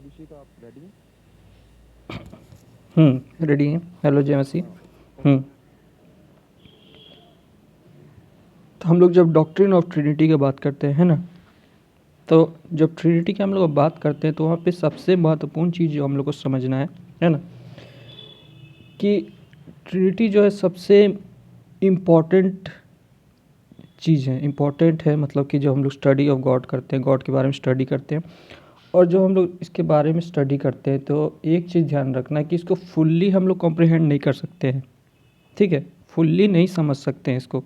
अभिषेक, आप रेडी हैं? रेडी हैं। हेलो जय मसीह। हम्म तो हम लोग जब डॉक्ट्रिन ऑफ ट्रिनिटी की बात करते हैं ना, तो जब ट्रिनिटी की हम लोग बात करते हैं तो वहाँ पे सबसे महत्वपूर्ण चीज़ जो हम लोग को समझना है ना, कि ट्रिनिटी जो है सबसे इम्पॉर्टेंट चीज़ है। इम्पॉर्टेंट है मतलब कि जो हम लोग स्टडी ऑफ गॉड करते हैं, गॉड के बारे में स्टडी करते हैं, और जो हम लोग इसके बारे में स्टडी करते हैं, तो एक चीज़ ध्यान रखना है कि इसको फुल्ली हम लोग कॉम्प्रिहेंड नहीं कर सकते हैं। ठीक है, फुल्ली नहीं समझ सकते हैं इसको,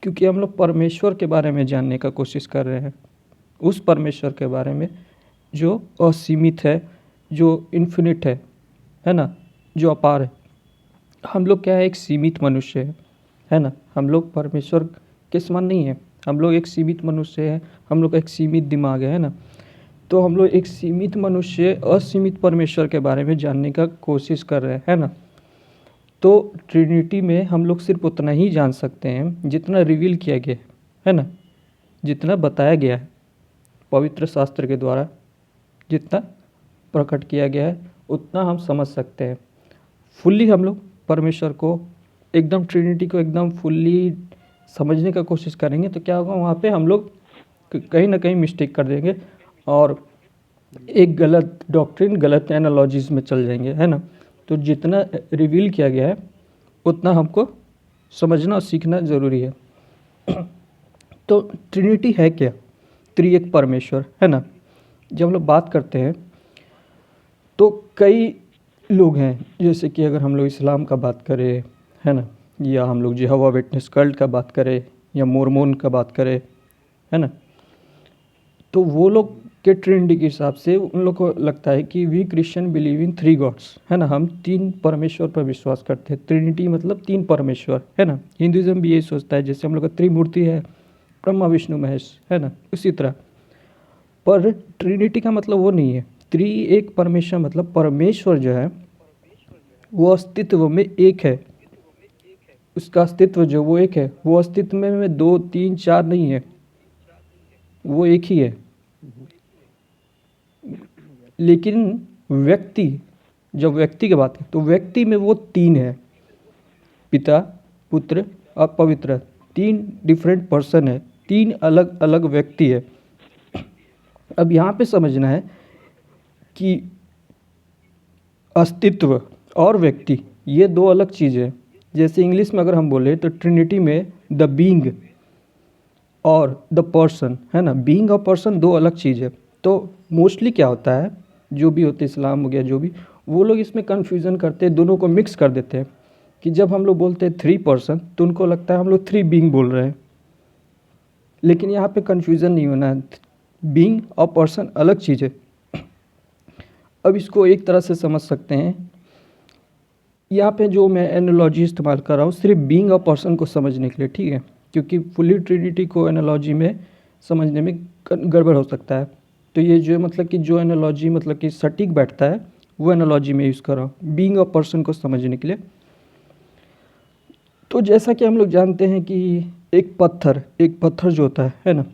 क्योंकि हम लोग परमेश्वर के बारे में जानने का कोशिश कर रहे हैं। उस परमेश्वर के बारे में जो असीमित है, जो इन्फिनिट है ना, जो अपार है। हम लोग क्या है, एक सीमित मनुष्य है ना। हम लोग परमेश्वर के समान नहीं है, हम लोग एक सीमित मनुष्य है, हम लोग का एक सीमित दिमाग है ना। तो हम लोग एक सीमित मनुष्य असीमित परमेश्वर के बारे में जानने का कोशिश कर रहे हैं, है ना। तो ट्रिनिटी में हम लोग सिर्फ उतना ही जान सकते हैं जितना रिवील किया गया है ना, जितना बताया गया है पवित्र शास्त्र के द्वारा, जितना प्रकट किया गया है उतना हम समझ सकते हैं। फुल्ली हम लोग परमेश्वर को एकदम ट्रिनिटी को एकदम फुल्ली समझने का कोशिश करेंगे तो क्या होगा, वहाँ पे हम लोग कहीं ना कहीं मिस्टेक कर देंगे और एक गलत डॉक्ट्रिन, गलत एनालॉजीज में चल जाएंगे, है ना। तो जितना रिवील किया गया है उतना हमको समझना और सीखना ज़रूरी है। तो ट्रिनिटी है क्या? त्रिएक परमेश्वर, है ना। जब हम लोग बात करते हैं तो कई लोग हैं, जैसे कि अगर हम लोग इस्लाम का बात करें, है ना, या हम लोग यहोवा विटनेस कल्ट का बात करें, या मोर्मोन का बात करें, है ना, तो वो लोग के ट्रिनिटी के हिसाब से उन लोग को लगता है कि we Christian believe in 3 gods, है ना। हम 3 परमेश्वर पर विश्वास करते हैं। ट्रिनिटी मतलब 3 परमेश्वर, है ना। हिंदुज़म भी यही सोचता है, जैसे हम लोग का त्रिमूर्ति है, ब्रह्मा विष्णु महेश, है ना, उसी तरह। पर ट्रिनिटी का मतलब वो नहीं है। एक परमेश्वर मतलब परमेश्वर जो है वो अस्तित्व में एक है। उसका अस्तित्व जो वो एक है, वो अस्तित्व में 2 3 4 नहीं है, वो एक ही है। लेकिन व्यक्ति, जब व्यक्ति की बात करें तो व्यक्ति में वो 3 है, पिता, पुत्र और पवित्र। 3 डिफरेंट पर्सन है, 3 अलग अलग व्यक्ति है। अब यहाँ पे समझना है कि अस्तित्व और व्यक्ति ये 2 अलग चीज़ें हैं। जैसे इंग्लिश में अगर हम बोले तो ट्रिनिटी में द बीइंग और द पर्सन, है ना। बीइंग और पर्सन 2 अलग चीज़ है। तो मोस्टली क्या होता है, जो भी होते इस्लाम हो गया, जो भी, वो लोग इसमें कन्फ्यूज़न करते हैं, दोनों को मिक्स कर देते हैं कि जब हम लोग बोलते हैं 3 पर्सन तो उनको लगता है हम लोग 3 बीइंग बोल रहे हैं। लेकिन यहाँ पे कन्फ्यूज़न नहीं होना है, बीइंग और पर्सन अलग चीज़ है। अब इसको एक तरह से समझ सकते हैं, यहाँ पे जो मैं एनालॉजी इस्तेमाल कर रहा हूँ सिर्फ बीइंग और पर्सन को समझने के लिए, ठीक है, क्योंकि फुली ट्रिनिटी को एनालॉजी में समझने में गड़बड़ हो सकता है। तो ये जो मतलब कि जो एनालॉजी मतलब कि सटीक बैठता है वो एनालॉजी में यूज़ कर रहा हूँ बीइंग और पर्सन को समझने के लिए। तो जैसा कि हम लोग जानते हैं कि एक पत्थर जो होता है ना,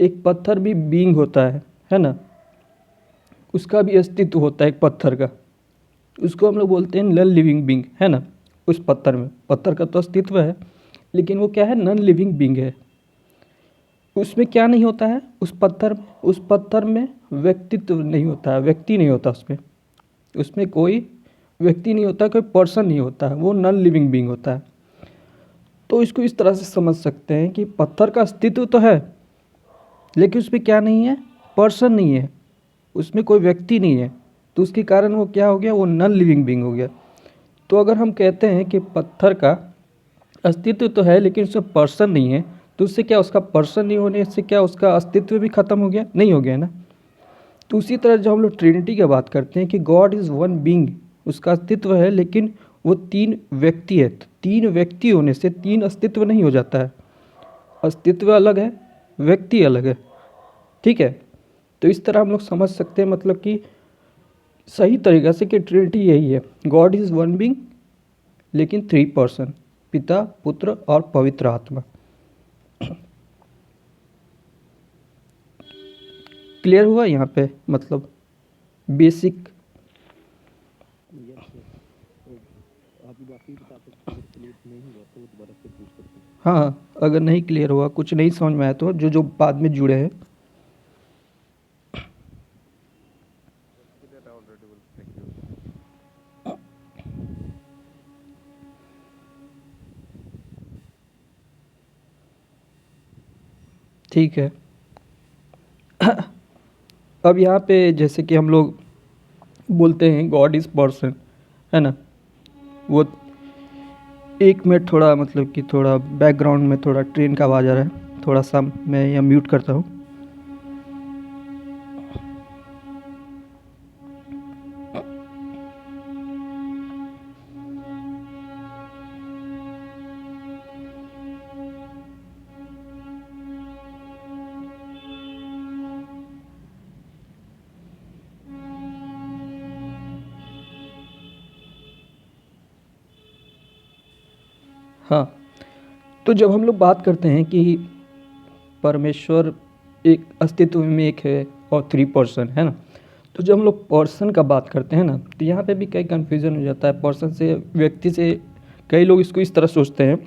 एक पत्थर भी बीइंग होता है ना। उसका भी अस्तित्व होता है एक पत्थर का, उसको हम लोग बोलते हैं नॉन लिविंग बीइंग, है ना। उस पत्थर में, पत्थर का तो अस्तित्व है लेकिन वो क्या है, नॉन लिविंग बीइंग है। उसमें क्या नहीं होता है, उस पत्थर में व्यक्तित्व नहीं होता है, व्यक्ति नहीं होता उसमें, उसमें कोई व्यक्ति नहीं होता, कोई पर्सन नहीं होता है, वो नॉन लिविंग बीइंग होता है। तो इसको इस तरह से समझ सकते हैं कि पत्थर का अस्तित्व तो है लेकिन उसमें क्या नहीं है, पर्सन नहीं है, उसमें कोई व्यक्ति नहीं है। तो उसके कारण वो क्या हो गया, वो नॉन लिविंग बीइंग हो गया। तो अगर हम कहते हैं कि पत्थर का अस्तित्व तो है लेकिन उसमें पर्सन नहीं है, तो उससे क्या, उसका पर्सन नहीं होने से क्या उसका अस्तित्व भी खत्म हो गया? नहीं हो गया ना। तो उसी तरह जब हम लोग ट्रिनिटी की बात करते हैं कि गॉड इज़ वन बीइंग, उसका अस्तित्व है लेकिन वो 3 व्यक्ति है। तो 3 व्यक्ति होने से 3 अस्तित्व नहीं हो जाता है, अस्तित्व अलग है, व्यक्ति अलग है, ठीक है। तो इस तरह हम लोग समझ सकते हैं मतलब कि सही तरीक़ा से कि ट्रिनिटी यही है, गॉड इज़ वन बीइंग लेकिन 3 पर्सन, पिता, पुत्र और पवित्र आत्मा। क्लियर हुआ यहाँ पे मतलब? बेसिक। हाँ हाँ, अगर नहीं क्लियर हुआ, कुछ नहीं समझ में आया तो जो जो बाद में जुड़े हैं। ठीक है। अब यहाँ पे जैसे कि हम लोग बोलते हैं गॉड इज़ पर्सन, है ना। वो एक मिनट, थोड़ा मतलब कि थोड़ा बैकग्राउंड में थोड़ा ट्रेन का आवाज़ आ रहा है, थोड़ा सा मैं यहाँ म्यूट करता हूँ। हाँ, तो जब हम लोग बात करते हैं कि परमेश्वर एक अस्तित्व में एक है और थ्री पर्सन, है ना। तो जब हम लोग पर्सन का बात करते हैं ना, तो यहाँ पे भी कई कन्फ्यूज़न हो जाता है पर्सन से, व्यक्ति से। कई लोग इसको इस तरह सोचते हैं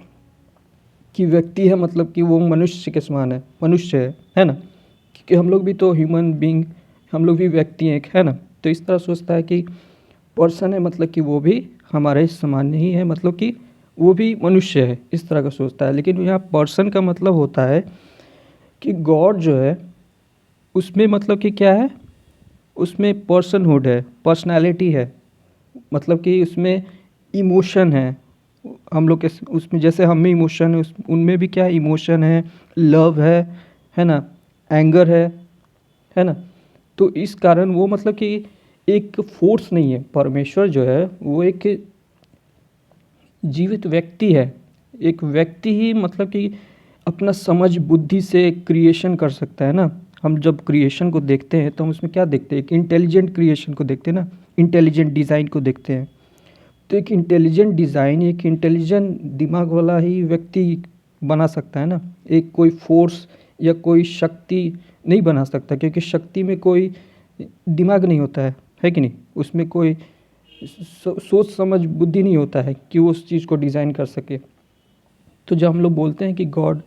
कि व्यक्ति है मतलब कि वो मनुष्य के समान है, मनुष्य है ना। क्योंकि हम लोग भी तो ह्यूमन बीइंग, हम लोग भी व्यक्ति हैं एक, है ना। तो इस तरह सोचता है कि पर्सन है मतलब कि वो भी हमारे समान ही है, मतलब कि वो भी मनुष्य है, इस तरह का सोचता है। लेकिन यहाँ पर्सन का मतलब होता है कि गॉड जो है उसमें मतलब कि क्या है, उसमें पर्सनहुड है, पर्सनालिटी है, मतलब कि उसमें इमोशन है। हम लोग के उसमें जैसे हम में इमोशन है, उस उनमें भी क्या है, इमोशन है, लव है ना, एंगर है ना। तो इस कारण वो मतलब कि एक फोर्स नहीं है, परमेश्वर जो है वो एक जीवित व्यक्ति है। एक व्यक्ति ही मतलब कि अपना समझ बुद्धि से क्रिएशन कर सकता है ना। हम जब क्रिएशन को देखते हैं तो हम उसमें क्या देखते हैं, एक इंटेलिजेंट क्रिएशन को देखते हैं ना, इंटेलिजेंट डिज़ाइन को देखते हैं। तो एक इंटेलिजेंट डिज़ाइन, एक इंटेलिजेंट दिमाग वाला ही व्यक्ति बना सकता है ना। एक कोई फोर्स या कोई शक्ति नहीं बना सकता, क्योंकि शक्ति में कोई दिमाग नहीं होता है कि नहीं। उसमें कोई सोच समझ बुद्धि नहीं होता है कि वो उस चीज़ को डिज़ाइन कर सके। तो जब हम लोग बोलते हैं कि गॉड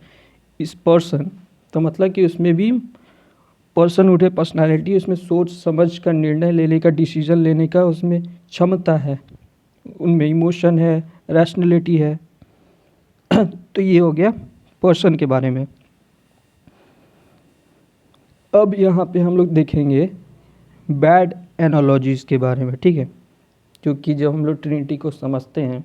इज़ पर्सन, तो मतलब कि उसमें भी पर्सन उठे, पर्सनालिटी, उसमें सोच समझ का, निर्णय लेने का, डिसीजन लेने का उसमें क्षमता है, उनमें इमोशन है, रैशनैलिटी है। तो ये हो गया पर्सन के बारे में। अब यहाँ पे हम लोग देखेंगे बैड एनालॉजीज़ के बारे में, ठीक है। क्योंकि जब हम लोग ट्रिनिटी को समझते हैं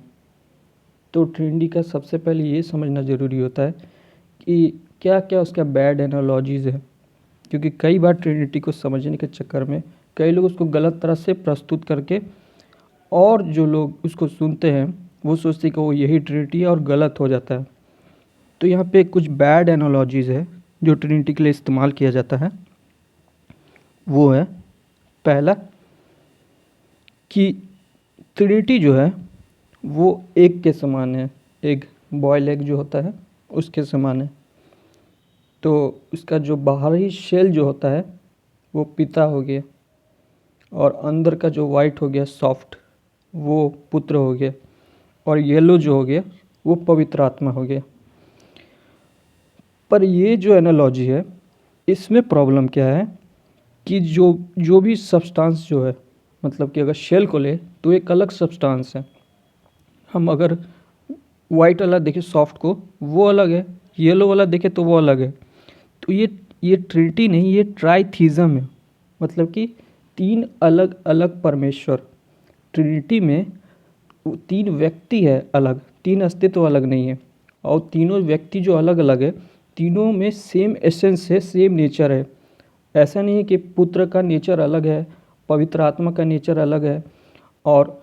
तो ट्रिनिटी का सबसे पहले ये समझना ज़रूरी होता है कि क्या क्या उसका बैड एनालॉजीज़ है। क्योंकि कई बार ट्रिनिटी को समझने के चक्कर में कई लोग उसको गलत तरह से प्रस्तुत करके, और जो लोग उसको सुनते हैं वो सोचते हैं कि वो यही ट्रिनिटी है, और गलत हो जाता है। तो यहाँ पे कुछ बैड एनालॉजीज़ है जो ट्रिनिटी के लिए इस्तेमाल किया जाता है। वो है पहला कि ट्रिनिटी जो है वो एग के समान है, एग, बॉयल एग जो होता है उसके समान है। तो उसका जो बाहरी शेल जो होता है वो पिता हो गया, और अंदर का जो वाइट हो गया सॉफ्ट, वो पुत्र हो गया, और येलो जो हो गया वो पवित्र आत्मा हो गया। पर ये जो एनालॉजी है इसमें प्रॉब्लम क्या है कि जो जो भी सब्सटेंस जो है, मतलब कि अगर शेल को ले तो एक अलग सब्सटेंस है। हम अगर वाइट वाला देखें सॉफ्ट को, वो अलग है, येलो वाला देखें तो वो अलग है। तो ये ट्रिनिटी नहीं, ये ट्राइथीज़म है, मतलब कि तीन अलग अलग परमेश्वर। ट्रिनिटी में तीन व्यक्ति है अलग, तीन अस्तित्व अलग नहीं है। और तीनों व्यक्ति जो अलग अलग है, तीनों में सेम एसेंस है, सेम नेचर है। ऐसा नहीं है कि पुत्र का नेचर अलग है, पवित्र आत्मा का नेचर अलग है, और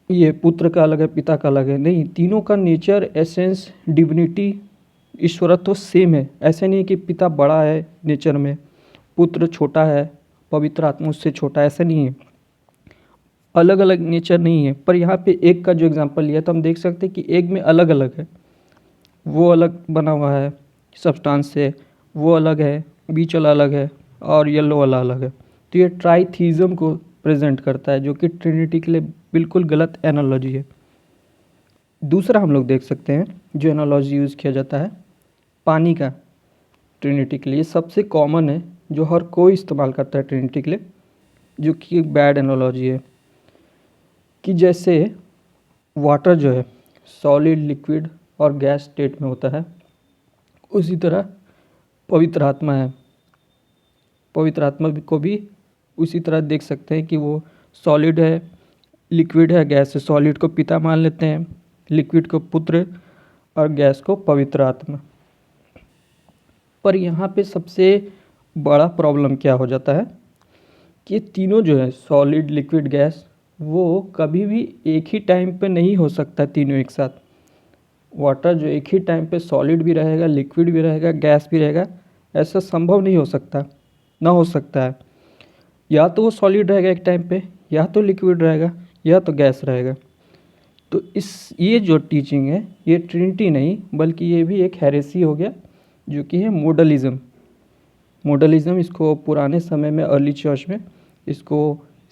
ये पुत्र का अलग है, पिता का अलग है। नहीं, तीनों का नेचर, एसेंस, डिविनिटी, ईश्वरत्व सेम है। ऐसा नहीं है कि पिता बड़ा है नेचर में, पुत्र छोटा है, पवित्र आत्मा उससे छोटा है, ऐसा नहीं है। अलग अलग नेचर नहीं है। पर यहाँ पे एग का जो एग्जांपल लिया तो हम देख सकते हैं कि एग में अलग अलग है, वो अलग बना हुआ है सब्सटेंस से, वो अलग है, बीच वाला अलग है, और येलो वाला अलग है। तो ये ट्राइथीज़म को प्रेजेंट करता है, जो कि ट्रिनिटी के लिए बिल्कुल गलत एनालॉजी है। दूसरा हम लोग देख सकते हैं जो एनालॉजी यूज़ किया जाता है पानी का ट्रिनिटी के लिए, सबसे कॉमन है जो हर कोई इस्तेमाल करता है ट्रिनिटी के लिए, जो कि एक बैड एनालॉजी है। कि जैसे वाटर जो है सॉलिड, लिक्विड और गैस स्टेट में होता है, उसी तरह पवित्र आत्मा है। पवित्र आत्मा को भी उसी तरह देख सकते हैं कि वो सॉलिड है, लिक्विड है, गैस है। सॉलिड को पिता मान लेते हैं, लिक्विड को पुत्र और गैस को पवित्र आत्मा। पर यहाँ पे सबसे बड़ा प्रॉब्लम क्या हो जाता है कि ये तीनों जो है सॉलिड, लिक्विड, गैस, वो कभी भी एक ही टाइम पे नहीं हो सकता तीनों एक साथ। वाटर जो एक ही टाइम पे सॉलिड भी रहेगा, लिक्विड भी रहेगा, गैस भी रहेगा, ऐसा संभव नहीं हो सकता, ना हो सकता है। या तो वो सॉलिड रहेगा एक टाइम पे, या तो लिक्विड रहेगा, या तो गैस रहेगा। तो ये जो टीचिंग है ये ट्रिनिटी नहीं बल्कि ये भी एक हेरेसी हो गया, जो कि है मॉडलिज्म। मॉडलिज्म इसको पुराने समय में अर्ली चर्च में इसको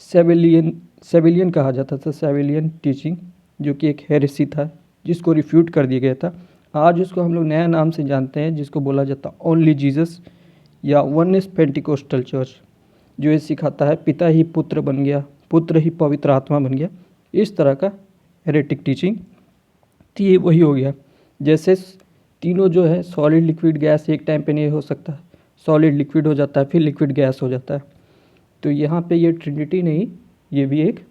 सेबिलियन कहा जाता था, सेबिलियन टीचिंग, जो कि एक हेरेसी था जिसको रिफ्यूट कर दिया गया था। आज उसको हम लोग नया नाम से जानते हैं, जिसको बोला जाता है ओनली जीसस या वननेस पेंटिकोस्टल चर्च, जो ये सिखाता है पिता ही पुत्र बन गया, पुत्र ही पवित्र आत्मा बन गया। इस तरह का हेरेटिक टीचिंग। तो ये वही हो गया, जैसे तीनों जो है सॉलिड, लिक्विड, गैस एक टाइम पे नहीं हो सकता, सॉलिड लिक्विड हो जाता है, फिर लिक्विड गैस हो जाता है। तो यहाँ पे ये ट्रिनिटी नहीं, ये भी एक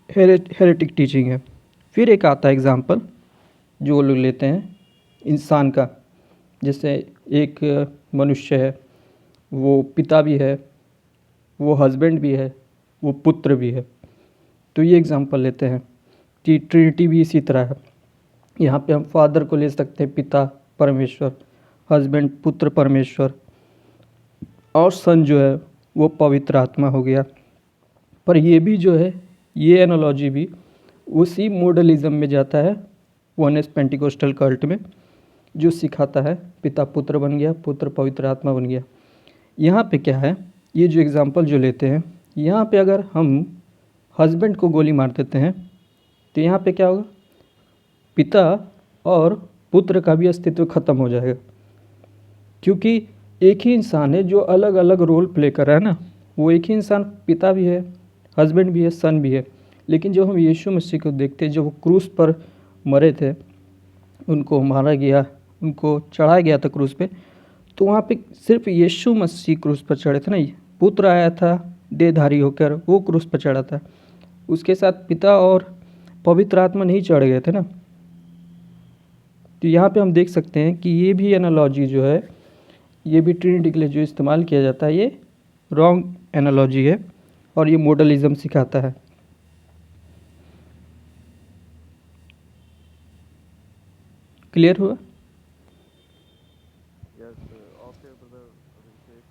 हेरेटिक टीचिंग है। फिर एक आता है एग्जाम्पल जो लोग लेते हैं इंसान का। जैसे एक मनुष्य है, वो पिता भी है, वो हस्बैंड भी है, वो पुत्र भी है। तो ये एग्जांपल लेते हैं कि ट्रिनिटी भी इसी तरह है। यहाँ पे हम फादर को ले सकते हैं पिता परमेश्वर, हस्बैंड पुत्र परमेश्वर, और सन जो है वो पवित्र आत्मा हो गया। पर ये भी जो है ये एनालॉजी भी उसी मॉडलिज्म में जाता है, वननेस पेंटिकोस्टल कल्ट में, जो सिखाता है पिता पुत्र बन गया, पुत्र पवित्र आत्मा बन गया। यहाँ पे क्या है, ये जो एग्जांपल जो लेते हैं, यहाँ पे अगर हम हस्बैंड को गोली मार देते हैं तो यहाँ पे क्या होगा, पिता और पुत्र का भी अस्तित्व खत्म हो जाएगा, क्योंकि एक ही इंसान है जो अलग अलग रोल प्ले कर रहा है ना। वो एक ही इंसान पिता भी है, हस्बैंड भी है, सन भी है। लेकिन जब हम यीशु मसीह को देखते हैं, जब वो क्रूस पर मरे थे, उनको मारा गया, उनको चढ़ाया गया था क्रूस पे, तो वहाँ पे सिर्फ यीशु मसीह क्रूस पर चढ़े थे ना, पुत्र आया था देहधारी होकर, वो क्रूस पर चढ़ा था, उसके साथ पिता और पवित्र आत्मा नहीं चढ़ गए थे ना। तो यहाँ पे हम देख सकते हैं कि ये भी एनालॉजी जो है, ये भी ट्रिनिटी के लिए जो इस्तेमाल किया जाता है, ये रॉन्ग एनालॉजी है और ये मॉडलिज्म सिखाता है। क्लियर हुआ? यस ओके ब्रदर अभिषेक,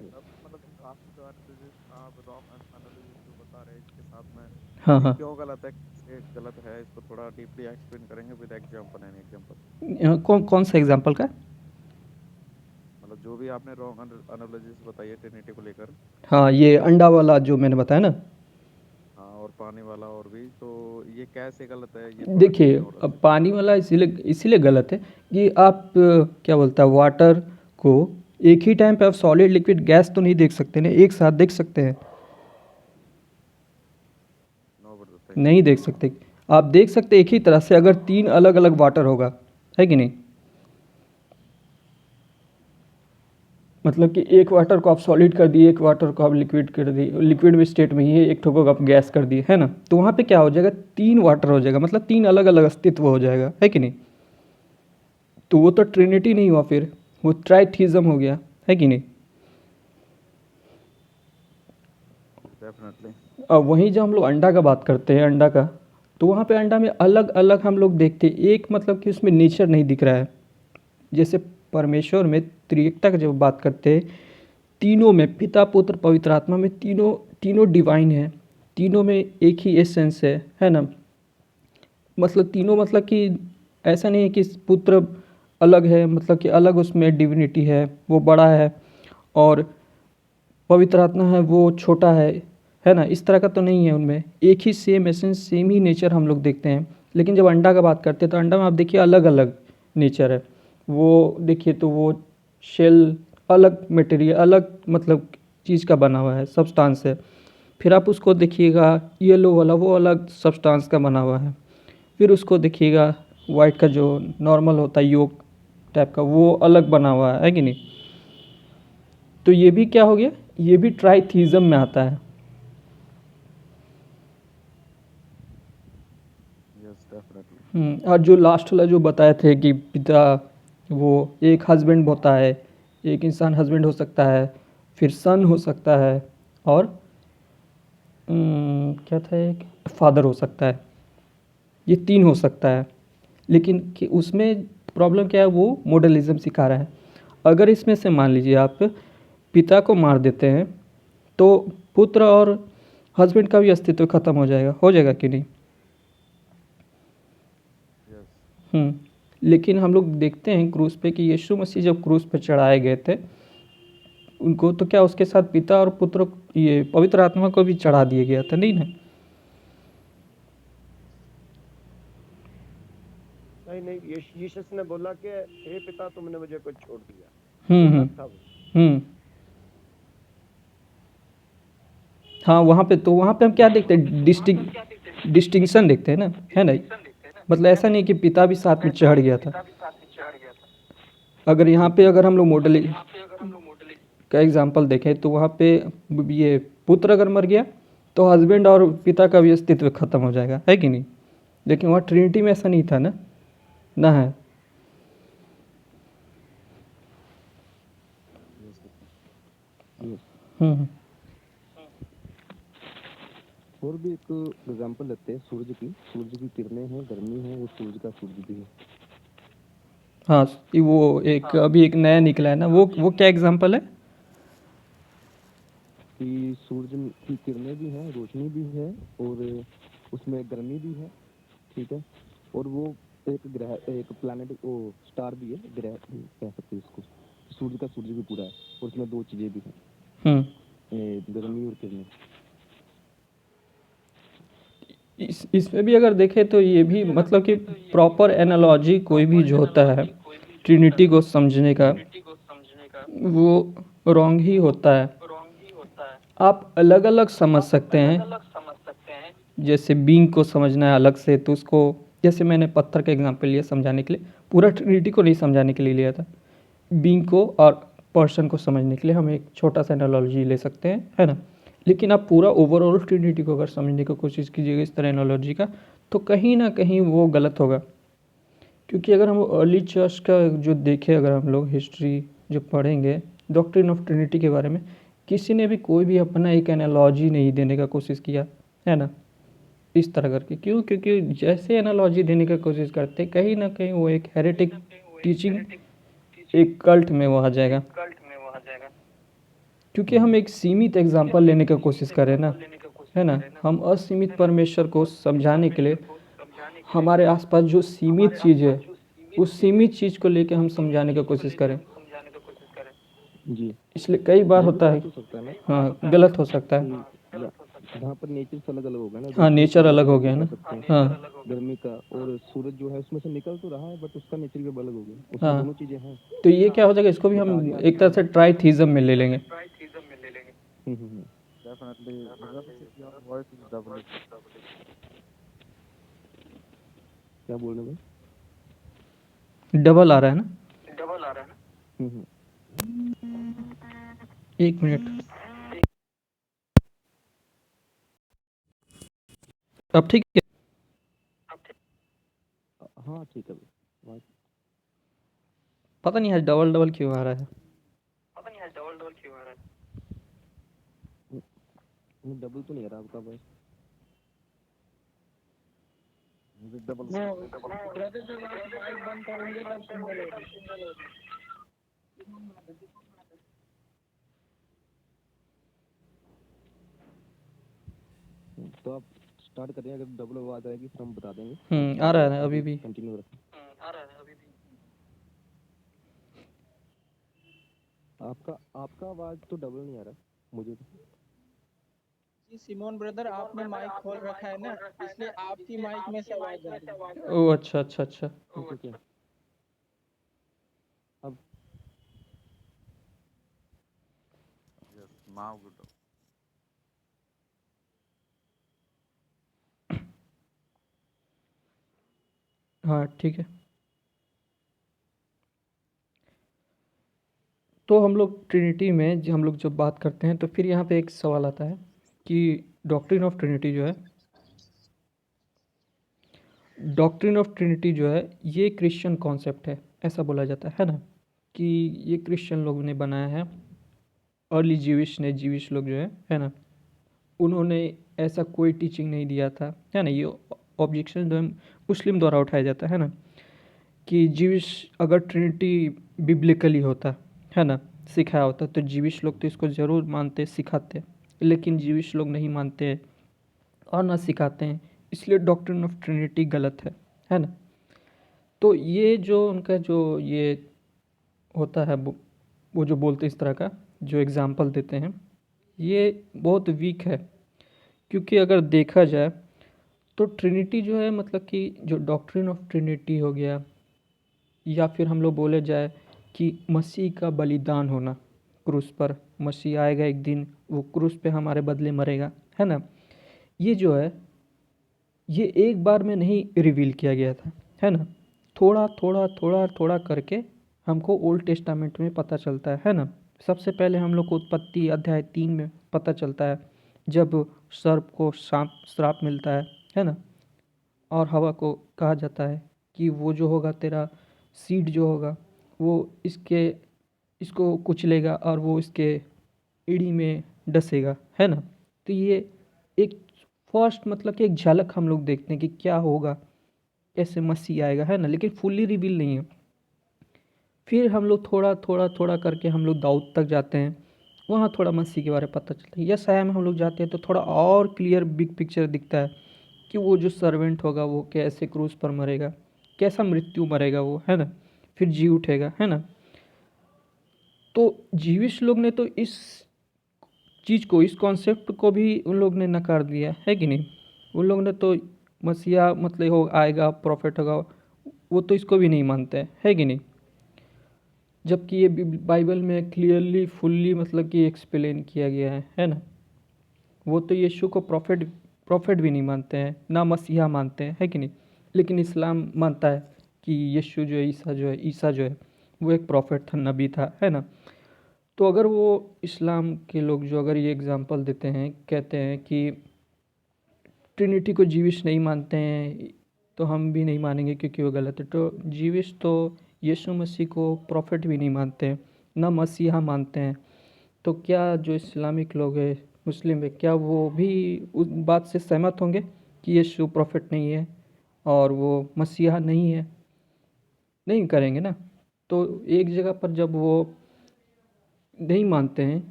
अब मतलब काफी बार जो आप रॉन्ग एनालिसिस जो बता रहे हैं इसके साथ में हाँ ये हाँ। क्यों गलत है, कैसे गलत है, इसको थोड़ा डीपली एक्सप्लेन करेंगे विद एग्जांपल एंड एग्जांपल। कौन कौन सा एग्जाम्पल का? मतलब जो भी आपने रॉन्ग एनालिसिस बताई है ट्रिनिटी को लेकर, हाँ, ये अंडा वाला जो मैंने बताया ना। हाँ, और पानी वाला और भी, तो ये कैसे गलत है, ये थोड़ा देखिए, डीपली और अब पानी वाला इसीलिए गलत है कि आप क्या बोलता है, वाटर को एक ही टाइम पे आप सॉलिड, लिक्विड, गैस तो नहीं देख सकते ना, एक साथ देख सकते हैं? नो ब्रदर, नहीं देख सकते। आप देख सकते एक ही तरह से अगर तीन अलग अलग वाटर होगा, है कि नहीं? मतलब कि एक वाटर को आप सॉलिड कर दिए, एक वाटर को आप लिक्विड कर दिए, लिक्विड में स्टेट में ही है, एक ठो को आप गैस कर दिए, है ना, तो वहाँ पे क्या हो जाएगा, तीन वाटर हो जाएगा, मतलब तीन अलग अलग अस्तित्व हो जाएगा, है कि नहीं? तो वो तो ट्रिनिटी नहीं हुआ, फिर वो ट्राइथीज़म हो गया, है कि नहीं? डेफिनेटली। अब वहीं जब हम लोग अंडा का बात करते हैं, अंडा का, तो वहाँ पे अंडा में अलग अलग हम लोग देखते हैं, एक मतलब कि उसमें नेचर नहीं दिख रहा है। जैसे परमेश्वर में त्रिएकता की जब बात करते हैं, तीनों में पिता पुत्र पवित्र आत्मा में तीनों तीनों डिवाइन है, तीनों में एक ही एसेंस है ना। मतलब तीनों, मतलब कि ऐसा नहीं है कि पुत्र अलग है, मतलब कि अलग उसमें डिविनिटी है, वो बड़ा है, और पवित्र आत्मा है वो छोटा है ना, इस तरह का तो नहीं है उनमें। एक ही सेम एसेंस, सेम ही नेचर हम लोग देखते हैं। लेकिन जब अंडा का बात करते हैं तो अंडा में आप देखिए अलग अलग नेचर है। वो देखिए तो वो शेल अलग मटेरियल, अलग मतलब चीज़ का बना हुआ है, सब्सटेंस है। फिर आप उसको देखिएगा येलो वाला, वो अलग सब्सटेंस का बना हुआ है। फिर उसको देखिएगा वाइट का जो नॉर्मल होता है योग टाइप का, वो अलग बना हुआ है कि नहीं। तो ये भी क्या हो गया, ये भी ट्राइथीज़म में आता है। Yes definitely. और जो लास्ट वाला जो बताए थे कि पिता, वो एक हस्बैंड होता है, एक इंसान हस्बैंड हो सकता है, फिर सन हो सकता है, और क्या था, एक फादर हो सकता है। ये 3 हो सकता है। लेकिन कि उसमें प्रॉब्लम क्या है, वो मॉडलिज़्म सिखा रहा है। अगर इसमें से मान लीजिए आप पिता को मार देते हैं तो पुत्र और हस्बैंड का भी अस्तित्व खत्म हो जाएगा कि नहीं। यस। लेकिन हम लोग देखते हैं क्रूस पे कि यीशु मसीह जब क्रूस पे चढ़ाए गए थे उनको, तो क्या उसके साथ पिता और पुत्र, ये पवित्र आत्मा को भी चढ़ा दिया गया था, नहीं ना। नहीं नहीं, यीशु ने बोला कि हे पिता तुमने मुझे कुछ छोड़ दिया, हम्म बोला हम्म था वो। हम्म हाँ, वहाँ पे तो वहाँ पे हम क्या देखते हैं, डिस्टिंक्शन देखते हैं ना, है ना। मतलब ऐसा नहीं कि पिता भी साथ में चढ़ गया था। अगर यहाँ पे अगर हम लोग मॉडल का एग्जांपल देखें तो वहाँ पे ये पुत्र अगर मर गया तो हस्बैंड और पिता का भी अस्तित्व खत्म हो जाएगा, है कि नहीं। लेकिन वहाँ ट्रिनिटी में ऐसा नहीं था ना, ना है। हम्म और भी एक एग्जांपल लेते हैं सूरज की किरणें हैं, गर्मी है, और सूरज का सूरज भी है। हाँ, वो एक अभी एक नया निकला है ना, वो क्या एग्जांपल है। कि सूरज की किरणें भी हैं, रोशनी भी है, और उसमें गर्मी भी है, ठीक है। और वो एक ग्रह, एक प्लैनेट, वो स्टार भी है, ग्रह कह सकते हैं इसको। सूरज का सूरज भी पूरा है, और उसमें 2 चीजें भी हैं, गर्मी और किरणें। इसमें भी अगर देखें तो ये भी मतलब कि प्रॉपर एनालॉजी कोई भी जो होता है ट्रिनिटी को समझने का, वो रॉन्ग ही होता है। आप अलग अलग समझ सकते हैं। जैसे बीइंग को समझना है अलग से, तो उसको, जैसे मैंने पत्थर का एग्जांपल लिया समझाने के लिए, पूरा ट्रिनिटी को नहीं समझाने के लिए लिया था। बीइंग को और पर्सन को समझने के लिए हम एक छोटा सा एनालॉजी ले सकते हैं, है ना। लेकिन आप पूरा ओवरऑल ट्रिनिटी को अगर समझने की कोशिश कीजिएगा इस तरह एनालॉजी का, तो कहीं ना कहीं वो गलत होगा। क्योंकि अगर हम अर्ली चर्च का जो देखें, अगर हम लोग हिस्ट्री जो पढ़ेंगे डॉक्ट्रिन ऑफ ट्रिनिटी के बारे में, किसी ने भी कोई भी अपना एक एनालॉजी नहीं देने का कोशिश किया, है ना, इस तरह करके। क्यों? क्योंकि जैसे एनालॉजी देने की कोशिश करते कहीं ना कहीं वो एक हेरेटिक टीचिंग, एक कल्ट में वो आ जाएगा। क्योंकि हम एक सीमित एग्जाम्पल लेने की कोशिश करें ना, है ना। हम असीमित परमेश्वर को समझाने के लिए हमारे आसपास जो सीमित चीज़ है उस सीमित चीज़ को लेके हम समझाने की कोशिश करें, जी, इसलिए कई बार ये भी होता है। गलत हो सकता है ना, हाँ, गलत हो सकता है। जहाँ पर नेचर अलग अलग हो गया ना, हाँ, जैसे नेचर सूरज अलग का हो भी गया कह ना। सकते हैं, हाँ गर्मी का, और सूरज जो है उसमें से निकल तो रहा है, बट उसका नेचर भी अलग हो गया, उसमें हाँ, दोनों चीजें हैं। तो ये क्या हो जाएगा, इसको भी बट हम आगे एक तरह से ट्राइथीज़म में ले लेंगे। Hmm. Definitely brother your voice is double. क्या बोल रहे हैं डबल आ रहा है ना। भाई? एक मिनट, अब ठीक है। हाँ ठीक है भाई। पता नहीं आज डबल डबल क्यों आ रहा है। डबल तो नहीं आ रहा आपका भाई। डबल। तो आप स्टार्ट करें, अगर डबल आवाज आएगी फिर हम बता देंगे। आ रहा है ना अभी भी। कंटिन्यू रखें। आपका आपका आवाज तो डबल नहीं आ रहा, मुझे तो जी सिमोन ब्रदर, आपने माइक खोल रखा है ना, इसलिए आपकी माइक में से आवाज आ रही है। ओह अच्छा अच्छा अच्छा। ठीक है क्या अब Yes, now good. हाँ ठीक है। तो हम लोग ट्रिनिटी में हम लोग जब बात करते हैं तो फिर यहाँ पे एक सवाल आता है कि डॉक्ट्रिन ऑफ ट्रिनिटी जो है, डॉक्ट्रिन ऑफ ट्रिनिटी जो है ये क्रिश्चियन कॉन्सेप्ट है, ऐसा बोला जाता है ना, कि ये क्रिश्चियन लोगों ने बनाया है। अर्ली जीविश लोग जो है ना, उन्होंने ऐसा कोई टीचिंग नहीं दिया था, है ना। ये ऑब्जेक्शन जो है मुस्लिम द्वारा उठाया जाता है ना, कि जीविश अगर ट्रिनिटी बिब्लिकली होता है ना, सिखाया होता, तो जीविश लोग तो इसको ज़रूर मानते सिखाते, लेकिन जीविश लोग नहीं मानते और ना सिखाते हैं, इसलिए डॉक्ट्रिन ऑफ ट्रिनिटी गलत है ना। तो ये जो उनका जो ये होता है, वो जो बोलते हैं इस तरह का जो एग्ज़ाम्पल देते हैं, ये बहुत वीक है। क्योंकि अगर देखा जाए तो ट्रिनिटी जो है, मतलब कि जो डॉक्ट्रिन ऑफ ट्रिनिटी हो गया, या फिर हम लोग बोले जाए कि मसीह का बलिदान होना क्रूस पर, मसीह आएगा एक दिन, वो क्रूस पे हमारे बदले मरेगा, है ना। ये जो है ये एक बार में नहीं रिवील किया गया था, है ना। थोड़ा थोड़ा थोड़ा थोड़ा करके हमको ओल्ड टेस्टामेंट में पता चलता है ना। सबसे पहले हम लोग को उत्पत्ति अध्याय 3 में पता चलता है, जब सर्प को श्राप मिलता है ना। और हवा को कहा जाता है कि वो जो होगा तेरा सीड जो होगा वो इसको कुचलेगा और वो इसके एड़ी में डसेगा, है ना। तो ये एक फर्स्ट मतलब कि एक झलक हम लोग देखते हैं कि क्या होगा, कैसे मसीह आएगा, है ना, लेकिन फुल्ली रिवील नहीं है। फिर हम लोग थोड़ा थोड़ा थोड़ा करके हम लोग दाऊद तक जाते हैं, वहाँ थोड़ा मसीह के बारे में पता चलता है। यशायाह में हम लोग जाते हैं तो थोड़ा और क्लियर बिग पिक्चर दिखता है कि वो जो सर्वेंट होगा वो कैसे क्रूस पर मरेगा, कैसा मृत्यु मरेगा वो, है ना, फिर जी उठेगा, है ना। तो जीविश लोग ने तो इस चीज़ को, इस कॉन्सेप्ट को भी उन लोग ने नकार दिया है कि नहीं। उन लोग ने तो मसीहा मतलब हो आएगा, प्रॉफिट होगा, वो तो इसको भी नहीं मानते है कि नहीं। जबकि ये बाइबल में क्लियरली फुल्ली मतलब कि एक्सप्लेन किया गया है ना। वो तो यीशु को प्रॉफिट भी नहीं मानते हैं, ना मसीहा मानते हैं, है कि नहीं। लेकिन इस्लाम मानता है कि यीशु जो है, ईसा जो है वो एक प्रॉफिट था, नबी था, है ना। तो अगर वो इस्लाम के लोग जो अगर ये एग्जांपल देते हैं, कहते हैं कि ट्रिनिटी को जीविश नहीं मानते हैं, तो हम भी नहीं मानेंगे क्योंकि वो गलत है। तो जीविश तो यीशु मसीह को प्रॉफिट भी नहीं मानते हैं, ना मसीहा मानते हैं। तो क्या जो इस्लामिक लोग हैं, मुस्लिम है, क्या वो भी उस बात से सहमत होंगे कि यीशु प्रॉफिट नहीं है और वो मसीहा नहीं है? नहीं करेंगे ना। तो एक जगह पर जब वो नहीं मानते हैं,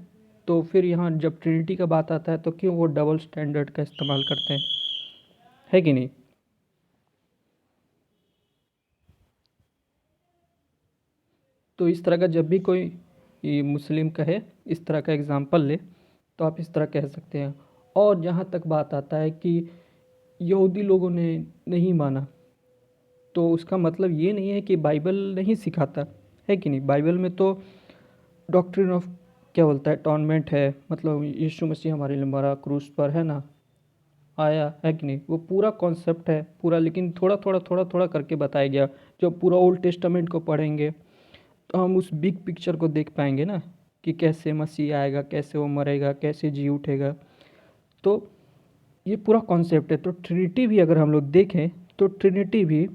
तो फिर यहाँ जब ट्रिनिटी का बात आता है तो क्यों वो डबल स्टैंडर्ड का इस्तेमाल करते हैं, है कि नहीं। तो इस तरह का जब भी कोई ये मुस्लिम कहे, इस तरह का एग्जाम्पल ले, तो आप इस तरह कह सकते हैं। और जहाँ तक बात आता है कि यहूदी लोगों ने नहीं माना, तो उसका मतलब ये नहीं है कि बाइबल नहीं सिखाता, है कि नहीं। बाइबल में तो डॉक्ट्रिन ऑफ क्या बोलता है, अटॉनमेंट है, मतलब यीशु मसीह हमारे लिए मरा क्रूस पर, है ना, आया, है कि नहीं। वो पूरा कॉन्सेप्ट है पूरा, लेकिन थोड़ा थोड़ा थोड़ा थोड़ा करके बताया गया। जब पूरा ओल्ड टेस्टामेंट को पढ़ेंगे तो हम उस बिग पिक्चर को देख पाएंगे ना, कि कैसे मसीह आएगा, कैसे वो मरेगा, कैसे जी उठेगा। तो ये पूरा कॉन्सेप्ट है। तो ट्रिनिटी भी अगर हम लोग देखें तो ट्रिनिटी भी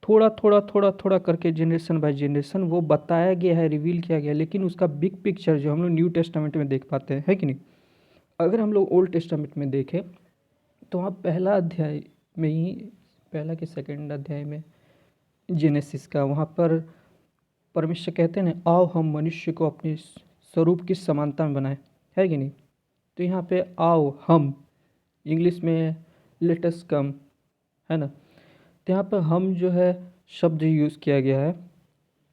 थोड़ा थोड़ा थोड़ा थोड़ा करके जनरेशन बाय जनरेशन वो बताया गया है, रिवील किया गया है, लेकिन उसका बिग पिक्चर जो हम लोग न्यू टेस्टामेंट में देख पाते हैं, है कि नहीं। अगर हम लोग ओल्ड टेस्टामेंट में देखें तो वहाँ पहला अध्याय में ही, पहला के सेकंड अध्याय में जेनेसिस का, वहाँ पर परमेश्वर कहते हैं ना, आओ हम मनुष्य को अपने स्वरूप की समानता में बनाए, है कि नहीं। तो यहाँ पे आओ हम, इंग्लिश में लेट अस कम, है ना। तो यहाँ पर हम जो है शब्द यूज़ किया गया है,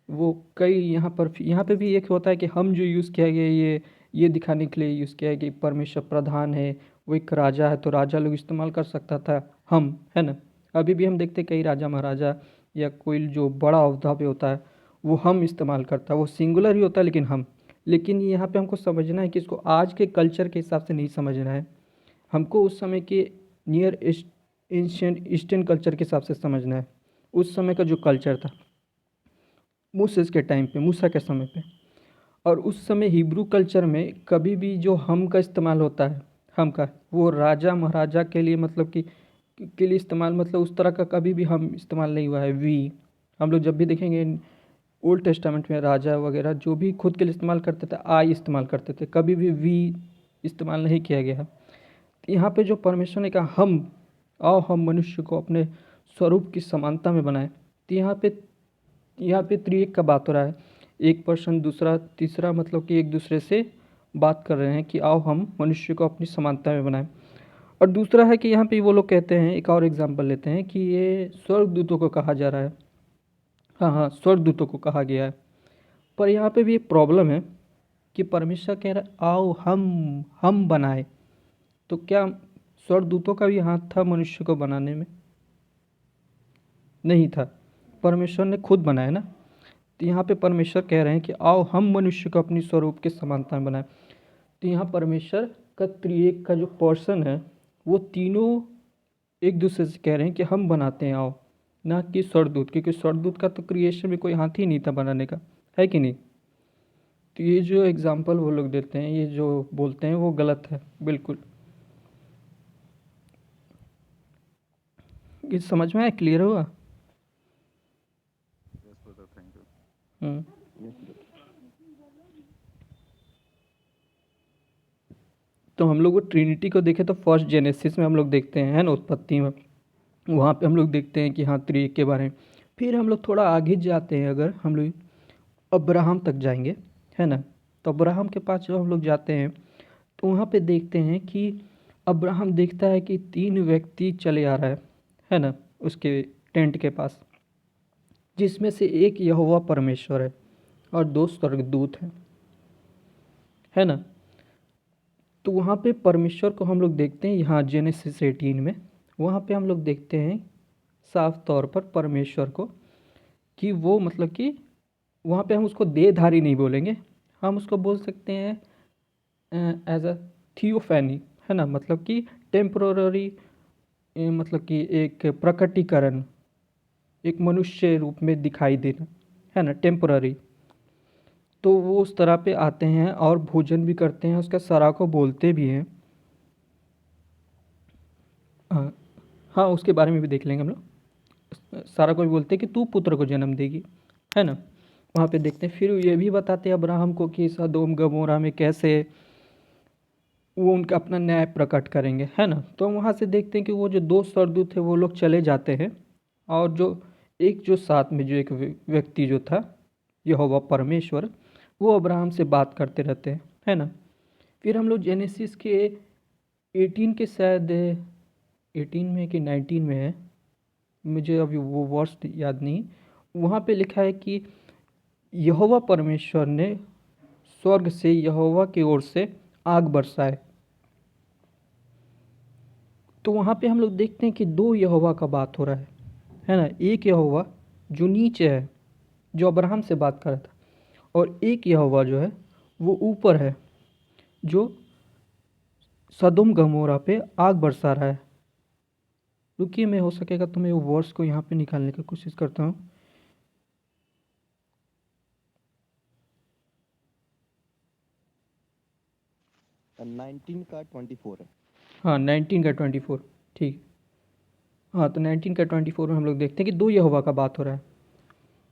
वो कई यहाँ पे भी एक होता है कि हम जो यूज़ किया गया, ये ये दिखाने के लिए यूज़ किया है कि परमेश्वर प्रधान है, वो एक राजा है, तो राजा लोग इस्तेमाल कर सकता था हम, है ना। अभी भी हम देखते हैं कई राजा महाराजा या कोई जो बड़ा ओहदा पे होता है वो हम इस्तेमाल करता है, वो सिंगुलर ही होता है लेकिन हम। लेकिन यहाँ पे हमको समझना है कि इसको आज के कल्चर के हिसाब से नहीं समझना है, हमको उस समय के नियर एंशियंट ईस्टर्न कल्चर के हिसाब से समझना है। उस समय का जो कल्चर था मूसेस के टाइम पे, मूसा के समय पे, और उस समय हिब्रू कल्चर में कभी भी जो हम का इस्तेमाल होता है, हम का, वो राजा महाराजा के लिए मतलब कि के लिए इस्तेमाल, मतलब उस तरह का कभी भी हम इस्तेमाल नहीं हुआ है। वी हम लोग जब भी देखेंगे ओल्ड टेस्टामेंट में राजा वगैरह जो भी खुद के लिए इस्तेमाल करते थे आई इस्तेमाल करते थे, कभी भी वी इस्तेमाल नहीं किया गया है। यहाँ पे जो परमेश्वर ने कहा हम आओ हम मनुष्य को अपने स्वरूप की समानता में बनाए, तो यहाँ पे त्रिएक का बात हो रहा है। एक पर्सन दूसरा तीसरा मतलब कि एक दूसरे से बात कर रहे हैं कि आओ हम मनुष्य को अपनी समानता में बनाएं। और दूसरा है कि यहाँ पे वो लोग कहते हैं, एक और एग्जांपल लेते हैं कि ये स्वर्गदूतों को कहा जा रहा है। हाँ, स्वर्गदूतों को कहा गया है। पर यहाँ पे भी एक प्रॉब्लम है कि परमेश्वर कह रहा है आओ हम बनाए, तो क्या स्वर्गदूतों का भी हाथ था मनुष्य को बनाने में? नहीं था, परमेश्वर ने खुद बनाया ना। तो यहाँ पे परमेश्वर कह रहे हैं कि आओ हम मनुष्य को अपनी स्वरूप के समानता में बनाए। तो यहाँ परमेश्वर का त्रिएक का जो पर्सन है वो तीनों एक दूसरे से कह रहे हैं कि हम बनाते हैं आओ, ना कि स्वर्गदूत, क्योंकि स्वर्गदूत का तो क्रिएशन में कोई हाथ ही नहीं था बनाने का, है कि नहीं। तो ये जो एग्जाम्पल वो लोग देते हैं, ये जो बोलते हैं वो गलत है बिल्कुल। ये समझ में आया, क्लियर हुआ? Yes brother, thank you. तो हम लोग वो ट्रिनिटी को देखें तो फर्स्ट जेनेसिस में हम लोग देखते हैं, है ना, उत्पत्ति में, वहाँ पे हम लोग देखते हैं कि हाँ त्रिएक के बारे में। फिर हम लोग थोड़ा आगे जाते हैं, अगर हम लोग अब्राहम तक जाएंगे, है ना, तो अब्राहम के पास जब हम लोग जाते हैं तो वहाँ पे देखते हैं कि अब्राहम देखता है कि 3 व्यक्ति चले आ रहा है ना, उसके टेंट के पास, जिसमें से एक यहोवा परमेश्वर है और 2 स्वर्गदूत हैं, है ना। तो वहाँ पे परमेश्वर को हम लोग देखते हैं, यहाँ जेनेसिस 18 में वहाँ पे हम लोग देखते हैं साफ तौर पर परमेश्वर को कि वो मतलब कि वहाँ पे हम उसको देहधारी नहीं बोलेंगे, हम उसको बोल सकते हैं एज अ थियोफैनी, है ना, मतलब कि टेम्पोररी, मतलब कि एक प्रकटीकरण, एक मनुष्य रूप में दिखाई देना, है ना, टेम्पोररी। तो वो उस तरह पे आते हैं और भोजन भी करते हैं, उसका सरा को बोलते भी हैं। हाँ, उसके बारे में भी देख लेंगे हम लोग। सारा को भी बोलते हैं कि तू पुत्र को जन्म देगी, है ना, वहाँ पे देखते हैं। फिर ये भी बताते हैं अब्राहम को कि सदोम गमोरा में कैसे वो उनका अपना न्याय प्रकट करेंगे, है ना। तो हम वहाँ से देखते हैं कि वो जो 2 स्वर्गदूत थे वो लोग चले जाते हैं, और जो साथ में जो एक व्यक्ति जो था यहोवा परमेश्वर, वो अब्राहम से बात करते रहते हैं, है ना। फिर हम लोग जेनेसिस के 18 के शायद 18 में कि 19 में है, मुझे अभी वो वर्ष याद नहीं, वहाँ पे लिखा है कि यहोवा परमेश्वर ने स्वर्ग से यहोवा की ओर से आग बरसाए। तो वहाँ पे हम लोग देखते हैं कि 2 यहोवा का बात हो रहा है ना। एक यहोवा जो नीचे है, जो अब्राहम से बात कर रहा था, और एक यहोवा जो है वो ऊपर है, जो सदोम गमोरा पे आग बरसा रहा है। रुकिए, मैं हो सकेगा तो मैं वो वर्स को यहाँ पे निकालने की कोशिश करता हूँ। और 19 का 24 है। हाँ, 19 का 24, ठीक। हाँ, तो 19 का 24 में हम लोग देखते हैं कि 2 यहोवा का बात हो रहा है।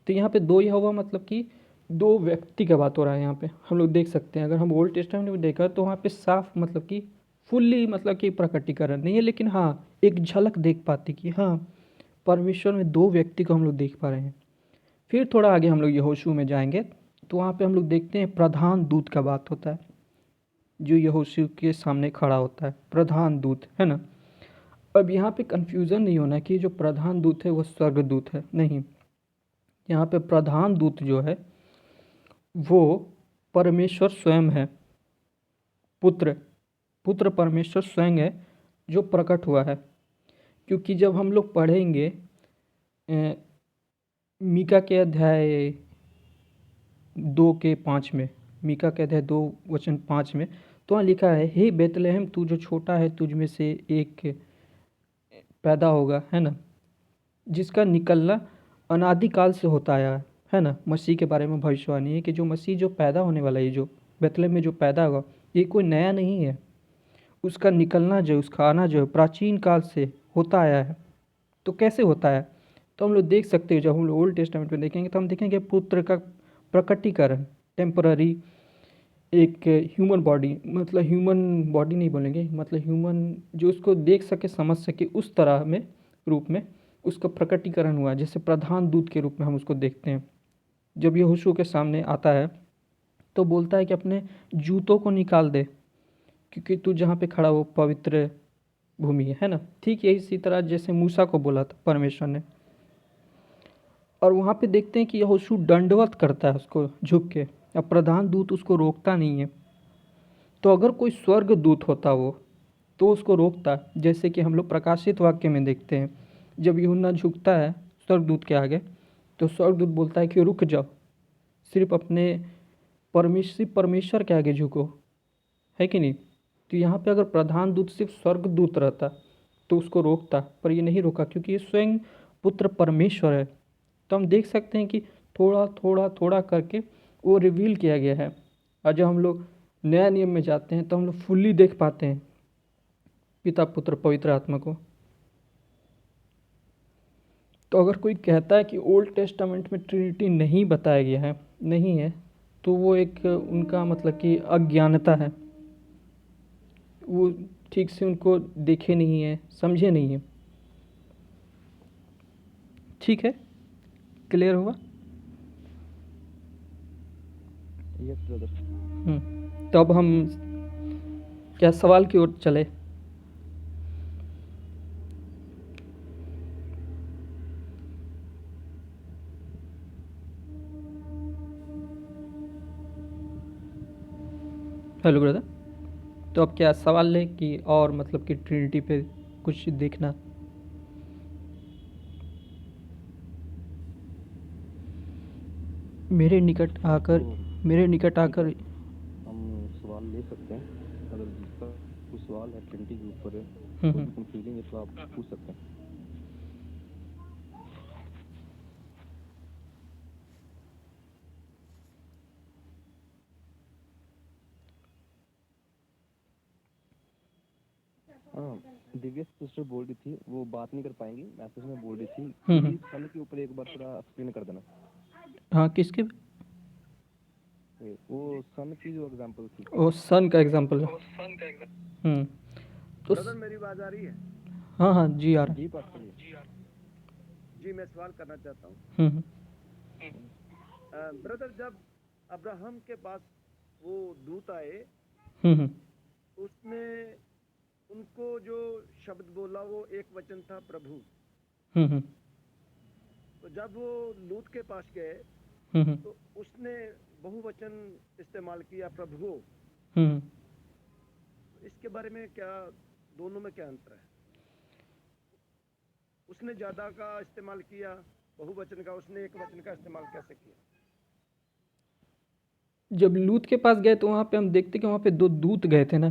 तो यहाँ पे 2 यहोवा मतलब कि 2 व्यक्ति का बात हो रहा है। यहाँ पे हम लोग देख सकते हैं, अगर हम ओल्ड टेस्टामेंट में देखा तो वहाँ पे साफ मतलब कि फुल्ली मतलब कि प्रकटीकरण नहीं है, लेकिन हाँ एक झलक देख पाते कि हाँ परमेश्वर में 2 व्यक्ति को हम लोग देख पा रहे हैं। फिर थोड़ा आगे हम लोग यहोशू में जाएंगे तो वहाँ पे हम लोग देखते हैं प्रधान दूत का बात होता है, जो यहोशू के सामने खड़ा होता है, प्रधान दूत, है ना। अब यहाँ पे कन्फ्यूज़न नहीं होना कि जो प्रधान दूत है वो स्वर्गदूत है, नहीं। यहाँ पे प्रधान दूत जो है वो परमेश्वर स्वयं है, पुत्र पुत्र परमेश्वर स्वयं है जो प्रकट हुआ है। क्योंकि जब हम लोग पढ़ेंगे मीका के अध्याय 2 के 5 में, मीका के अध्याय 2 वचन 5 में, तो वहाँ लिखा है, हे बेतलेहम तू जो छोटा है तुझ में से एक पैदा होगा, है ना, जिसका निकलना अनादिकाल से होता आया है ना। मसीह के बारे में भविष्यवाणी है कि जो मसीह जो पैदा होने वाला है, जो बेतलेहम में जो पैदा होगा, ये कोई नया नहीं है। उसका निकलना जो, उसका आना जो प्राचीन काल से होता आया है। तो कैसे होता है? तो हम लोग देख सकते हैं, जब हम लोग ओल्ड टेस्टामेंट में देखेंगे तो हम देखेंगे पुत्र का प्रकटीकरण, टेम्पररी एक ह्यूमन बॉडी, मतलब ह्यूमन बॉडी नहीं बोलेंगे, मतलब ह्यूमन जो उसको देख सके समझ सके उस तरह में रूप में उसका प्रकटीकरण हुआ। जैसे प्रधान दूत के रूप में हम उसको देखते हैं। जब यहोशू के सामने आता है तो बोलता है कि अपने जूतों को निकाल दे क्योंकि तू जहाँ पे खड़ा वो पवित्र भूमि है ना। ठीक यही इसी तरह जैसे मूसा को बोला था परमेश्वर ने। और वहाँ पे देखते हैं कि यहोशू दंडवत करता है उसको झुक के, अब प्रधान दूत उसको रोकता नहीं है। तो अगर कोई स्वर्ग दूत होता वो तो उसको रोकता, जैसे कि हम लोग प्रकाशित वाक्य में देखते हैं जब यूहन्ना झुकता है स्वर्गदूत के आगे तो स्वर्गदूत बोलता है कि रुक जाओ, सिर्फ अपने परमेश्वर के आगे झुको, है कि नहीं। तो यहाँ पे अगर प्रधान दूत सिर्फ स्वर्गदूत रहता तो उसको रोकता, पर ये नहीं रोका क्योंकि ये स्वयं पुत्र परमेश्वर है। तो हम देख सकते हैं कि थोड़ा थोड़ा थोड़ा करके वो रिवील किया गया है। और जब हम लोग नया नियम में जाते हैं तो हम लोग फुल्ली देख पाते हैं पिता पुत्र पवित्र आत्मा को। तो अगर कोई कहता है कि ओल्ड टेस्टामेंट में ट्रिनिटी नहीं बताया गया है, नहीं है, तो वो एक उनका मतलब कि अज्ञानता है, वो ठीक से उनको देखे नहीं है, समझे नहीं है। ठीक है, क्लियर हुआ? Yes brother. तो अब हम क्या सवाल की ओर चले? हेलो ब्रदर, तो अब क्या सवाल ले कि और मतलब कि ट्रिनिटी पे कुछ देखना? मेरे निकट आकर हम सवाल ले सकते हैं, अगर जिसका कोई सवाल है ट्रिनिटी के ऊपर हम्म, कोई कंफ्यूजिंग है तो आप पूछ सकते हैं। हाँ, दिव्या सिस्टर बोल रही थी, वो बात नहीं कर पाएंगी, मैसेज में बोल रही थी कि सन के ऊपर एक बार थोड़ा एक्सप्लेन कर देना। हाँ, किसके? वो सन की जो एग्जांपल थी। ओ, सन का एग्जांपल है। तो ब्रदर मेरी आवाज आ रही है? हाँ हाँ जी आ रहा जी पास्टर जी। जी मैं सवाल करना चाहता हूँ। है। ब्रदर जब अब्राहम के पास वो दूत आए हम्म उसने उनको जो शब्द बोला वो एक वचन था प्रभु। हम्म तो जब वो लूत के पास गए हम्म तो उसने बहुवचन इस्तेमाल किया प्रभु। हम्म इसके बारे में क्या, दोनों में क्या अंतर है? उसने ज्यादा का इस्तेमाल किया बहुवचन का, उसने एक वचन का इस्तेमाल कैसे किया? जब लूत के पास गए तो वहाँ पे हम देखते कि वहाँ पे 2 दूत गए थे ना।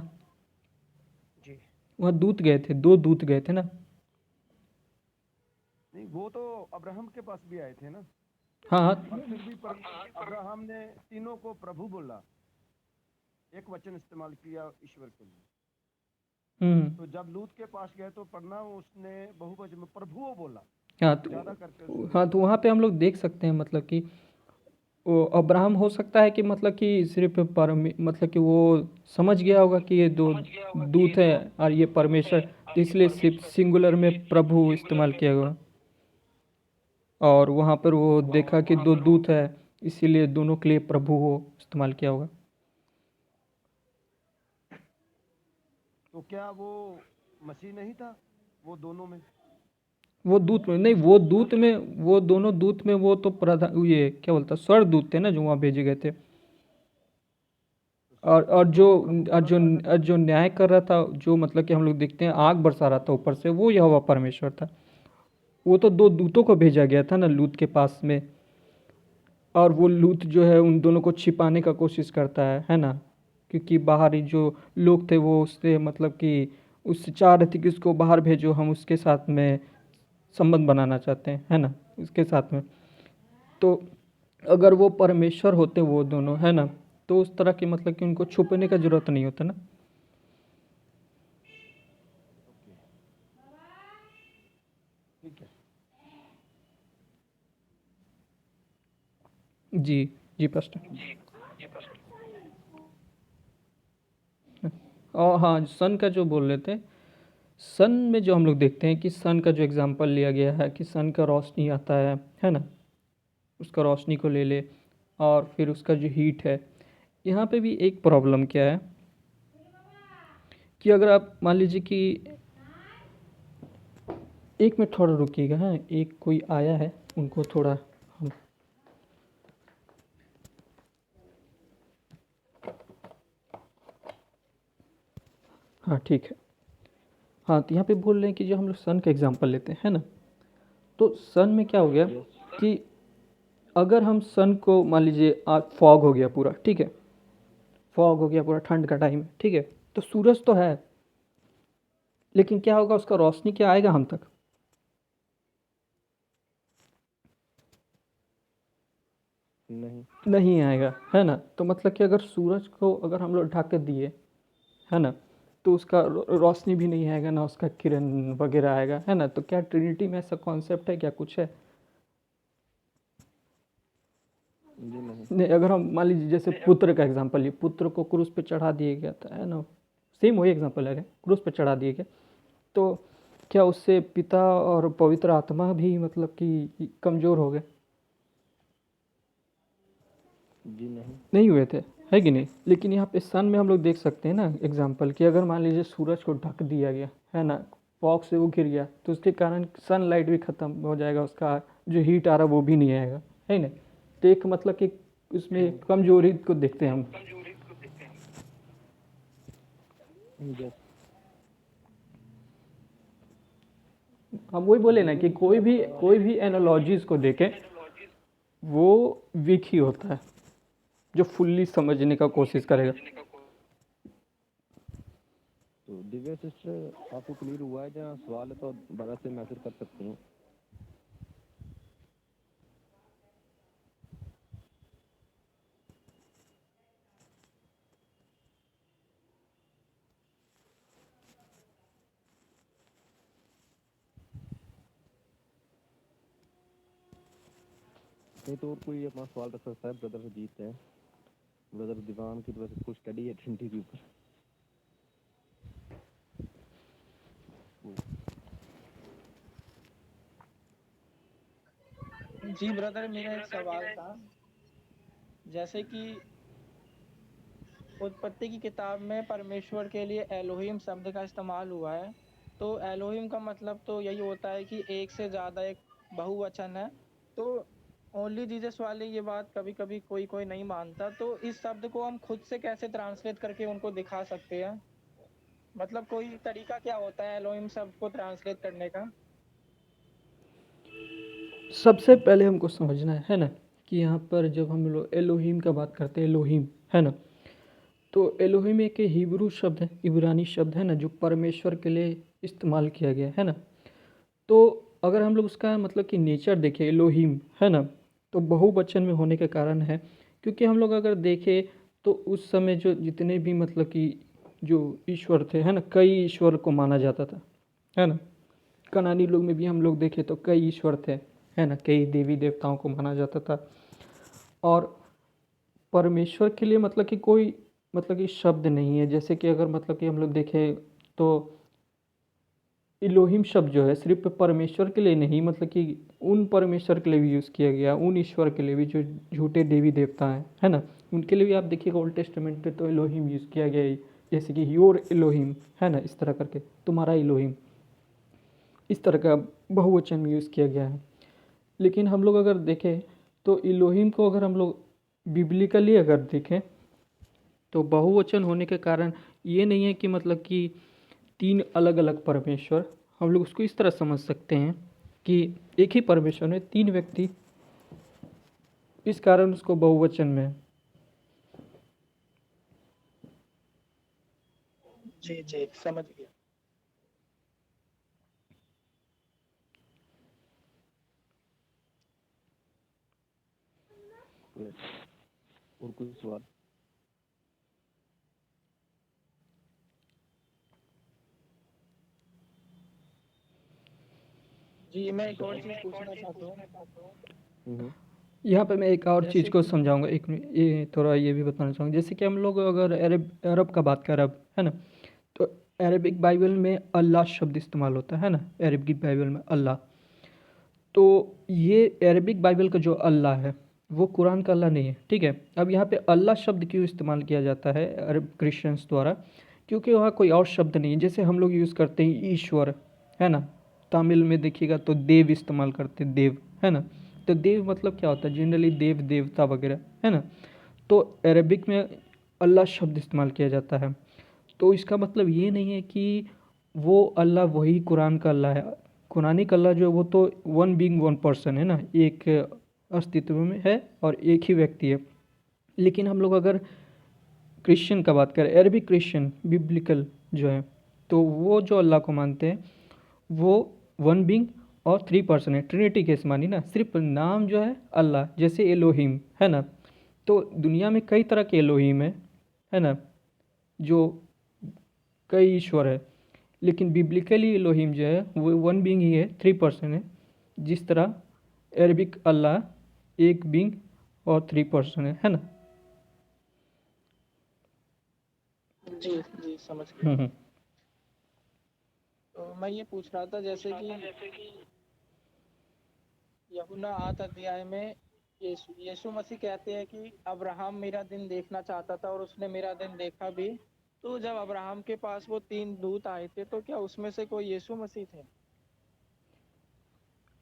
जी वहाँ दूत गए थे, 2 दूत गए थे ना। नहीं, वो तो अब्राहम के पास भी आए थे ना। हाँ हाँ और फिर भी अब्राहम ने तीनों को प्रभु बोला, एक वचन इस्तेमाल किया ईश्वर के लिए। तो जब लूत के पास गए तो पढ़ना उसने बहुवचन में प्रभु बोला ज्यादा करके। हाँ, तो वहाँ पे हम लोग देख सकते हैं मतलब कि वो अब्राहम हो सकता है कि मतलब कि सिर्फ मतलब कि वो समझ गया होगा कि ये 2 दूत हैं और ये परमेश्वर, तो इसलिए सिर्फ सिंगुलर में प्रभु इस्तेमाल किया होगा। और वहाँ पर वो देखा कि 2 दूत है, इसीलिए दोनों के लिए प्रभु हो इस्तेमाल किया होगा। तो क्या वो मसीह नहीं था वो दोनों में? वो दूत में नहीं, वो दूत में, वो दोनों दूत में वो तो प्रधान, ये क्या बोलता, स्वर्ग दूत थे ना जो वहाँ भेजे गए थे। तो और जो न्याय कर रहा था, जो मतलब कि हम लोग देखते हैं आग बरसा रहा था ऊपर से, वो यहोवा परमेश्वर था। वो तो दो दूतों को भेजा गया था ना लूत के पास में, और वो लूत जो है उन दोनों को छिपाने का कोशिश करता है ना, क्योंकि बाहरी जो लोग थे वो उससे मतलब कि उससे चाह रहे थे कि उसको बाहर भेजो, हम उसके साथ में संबंध बनाना चाहते हैं, है ना, उसके साथ में। तो अगर वो परमेश्वर होते वो दोनों, है ना, तो उस तरह की मतलब कि उनको छुपने का जरूरत नहीं होता ना। ओके, ठीक है। जी जी पास्टर। और हाँ, सन का जो बोल रहे थे, सन में जो हम लोग देखते हैं कि सन का जो एग्जांपल लिया गया है कि सन का रोशनी आता है ना, उसका रोशनी को ले ले, और फिर उसका जो हीट है। यहाँ पे भी एक प्रॉब्लम क्या है कि अगर आप मान लीजिए कि एक मिनट थोड़ा रुकिएगा, हाँ, एक कोई आया है, उनको थोड़ा हम, हाँ ठीक है। हाँ, तो यहाँ पे बोल रहे हैं कि जो हम लोग सन का एग्जांपल लेते हैं ना, तो सन में क्या हो गया कि अगर हम सन को मान लीजिए आज फॉग हो गया पूरा, ठीक है, फॉग हो गया पूरा, ठंड का टाइम है, ठीक है, तो सूरज तो है, लेकिन क्या होगा, उसका रोशनी क्या आएगा हम तक? नहीं। नहीं आएगा, है ना। तो मतलब कि अगर सूरज को अगर हम लोग ढक दिए, है ना, तो उसका रोशनी भी नहीं आएगा ना, उसका किरण वगैरह आएगा, है ना। तो क्या ट्रिनिटी में ऐसा कॉन्सेप्ट है, क्या कुछ है? जी नहीं। नहीं, अगर हम मान लीजिए जैसे पुत्र का एग्जांपल लिए, पुत्र को क्रूस पे चढ़ा दिया गया था, है ना, सेम वही एग्जांपल है, क्रूस पे चढ़ा दिए गए, तो क्या उससे पिता और पवित्र आत्मा भी मतलब कि कमज़ोर हो गए? जी नहीं। नहीं हुए थे, है कि नहीं। लेकिन यहाँ पे सन में हम लोग देख सकते हैं ना एग्जांपल कि अगर मान लीजिए सूरज को ढक दिया गया, है ना, फॉग से वो गिर गया, तो उसके कारण सनलाइट भी ख़त्म हो जाएगा, उसका जो हीट आ रहा वो भी नहीं आएगा, है ना। तो एक मतलब कि उसमें कमजोरी को देखते हैं हम। यस। हम वही बोले ना कि कोई भी एनालॉजीज को देखें, वो वीक ही होता है जो फुल्ली समझने का कोशिश करेगा। तो दिव्या सिस्टर, आपको क्लियर हुआ है? जहाँ सवाल है तो दोबारा से मैसेज कर सकती हूँ। नहीं तो और कोई अपना सवाल रख सकता है। ब्रदर अजीत है, ब्रदर दीवान की तरफ से कुछ स्टडी है ट्रिनिटी के ऊपर। जी ब्रदर, मेरा एक सवाल था। जैसे कि उत्पत्ति की किताब में परमेश्वर के लिए एलोहिम शब्द का इस्तेमाल हुआ है, तो एलोहिम का मतलब तो यही होता है कि एक से ज्यादा, एक बहुवचन है। तो ओनली जीसस वाले ये बात कभी कभी कोई कोई नहीं मानता, तो इस शब्द को हम खुद से कैसे ट्रांसलेट करके उनको दिखा सकते हैं? मतलब कोई तरीका क्या होता है एलोहिम शब्द को ट्रांसलेट करने का? सबसे पहले हमको समझना है ना, कि यहाँ पर जब हम लोग एलोहिम का बात करते हैं, एलोहिम, है ना, तो एलोहिम एक हिब्रू शब्द है, इब्रानी शब्द है ना, जो परमेश्वर के लिए इस्तेमाल किया गया है ना। तो अगर हम लोग उसका मतलब कि नेचर देखें एलोहिम, है ना, तो बहुवचन में होने के कारण है, क्योंकि हम लोग अगर देखें तो उस समय जो जितने भी मतलब कि जो ईश्वर थे, है ना, कई ईश्वर को माना जाता था, है ना। कनानी लोग में भी हम लोग देखें तो कई ईश्वर थे, है ना, कई देवी देवताओं को माना जाता था। और परमेश्वर के लिए मतलब कि कोई मतलब कि शब्द नहीं है। जैसे कि अगर मतलब कि हम लोग देखें तो इलोहिम शब्द जो है सिर्फ परमेश्वर के लिए नहीं, मतलब कि उन परमेश्वर के लिए भी यूज़ किया गया, उन ईश्वर के लिए भी जो झूठे देवी देवता हैं, है ना, उनके लिए भी आप देखिएगा ओल्ड टेस्टामेंट में तो इलोहिम यूज़ किया गया है। जैसे कि योर इलोहिम, है ना, इस तरह करके तुम्हारा इलोहिम, इस तरह का बहुवचन में यूज़ किया गया है। लेकिन हम लोग अगर देखें तो इलोहिम को अगर हम लोग बिब्लिकली अगर देखें तो बहुवचन होने के कारण ये नहीं है कि मतलब कि 3 अलग-अलग परमेश्वर, हम लोग उसको इस तरह समझ सकते हैं कि एक ही परमेश्वर में 3 व्यक्ति, इस कारण उसको बहुवचन में है। जी जी समझ गया। और कोई सवाल? जी मैं एक और चीज़ पूछना चाहता हूँ। यहाँ पे मैं एक और चीज़ जैसे को कि समझाऊंगा, एक मिनट, ये थोड़ा ये भी बताना चाहूँगा। जैसे कि हम लोग अगर अरब का बात करें, अरब है ना, तो अरबिक बाइबल में अल्लाह शब्द इस्तेमाल होता है ना, अरबिक बाइबल में अल्लाह। तो ये अरबिक बाइबल का जो अल्लाह है वो कुरान का अल्लाह नहीं है, ठीक है। अब यहाँ पे अल्लाह शब्द क्यों इस्तेमाल किया जाता है अरब क्रिश्चियंस द्वारा? क्योंकि वहाँ कोई और शब्द नहीं है। जैसे हम लोग यूज़ करते हैं ईश्वर, है ना, तमिल में देखिएगा तो देव इस्तेमाल करते हैं, देव, है ना। तो देव मतलब क्या होता है? जनरली देव देवता वगैरह, है ना। तो अरबिक में अल्लाह शब्द इस्तेमाल किया जाता है। तो इसका मतलब ये नहीं है कि वो अल्लाह वही कुरान का अल्लाह है। कुरानिक अल्लाह जो है वो तो वन बीइंग वन पर्सन है ना, एक अस्तित्व में है और एक ही व्यक्ति है। लेकिन हम लोग अगर क्रिश्चियन का बात करें, अरबिक क्रिश्चियन बिब्लिकल जो है, तो वो जो अल्लाह को मानते हैं वो वन बीइंग और 3 पर्सन है, ट्रिनिटी केस मानी ना, सिर्फ नाम जो है अल्लाह, जैसे एलोहिम है ना। तो दुनिया में कई तरह के एलोहिम है ना, जो कई ईश्वर है, लेकिन बिब्लिकली एलोहिम जो है वो वन बीइंग ही है, 3 पर्सन है। जिस तरह अरबिक अल्लाह एक बीइंग और 3 पर्सन है ना। जी जी समझ गया। हम्म। तो मैं ये पूछ रहा था जैसे कि यूहन्ना 8 अध्याय में यीशु मसीह कहते हैं कि अब्राहम मेरा दिन देखना चाहता था और उसने मेरा दिन देखा भी। तो जब अब्राहम के पास वो 3 दूत आए थे तो क्या उसमें से कोई यीशु मसीह थे?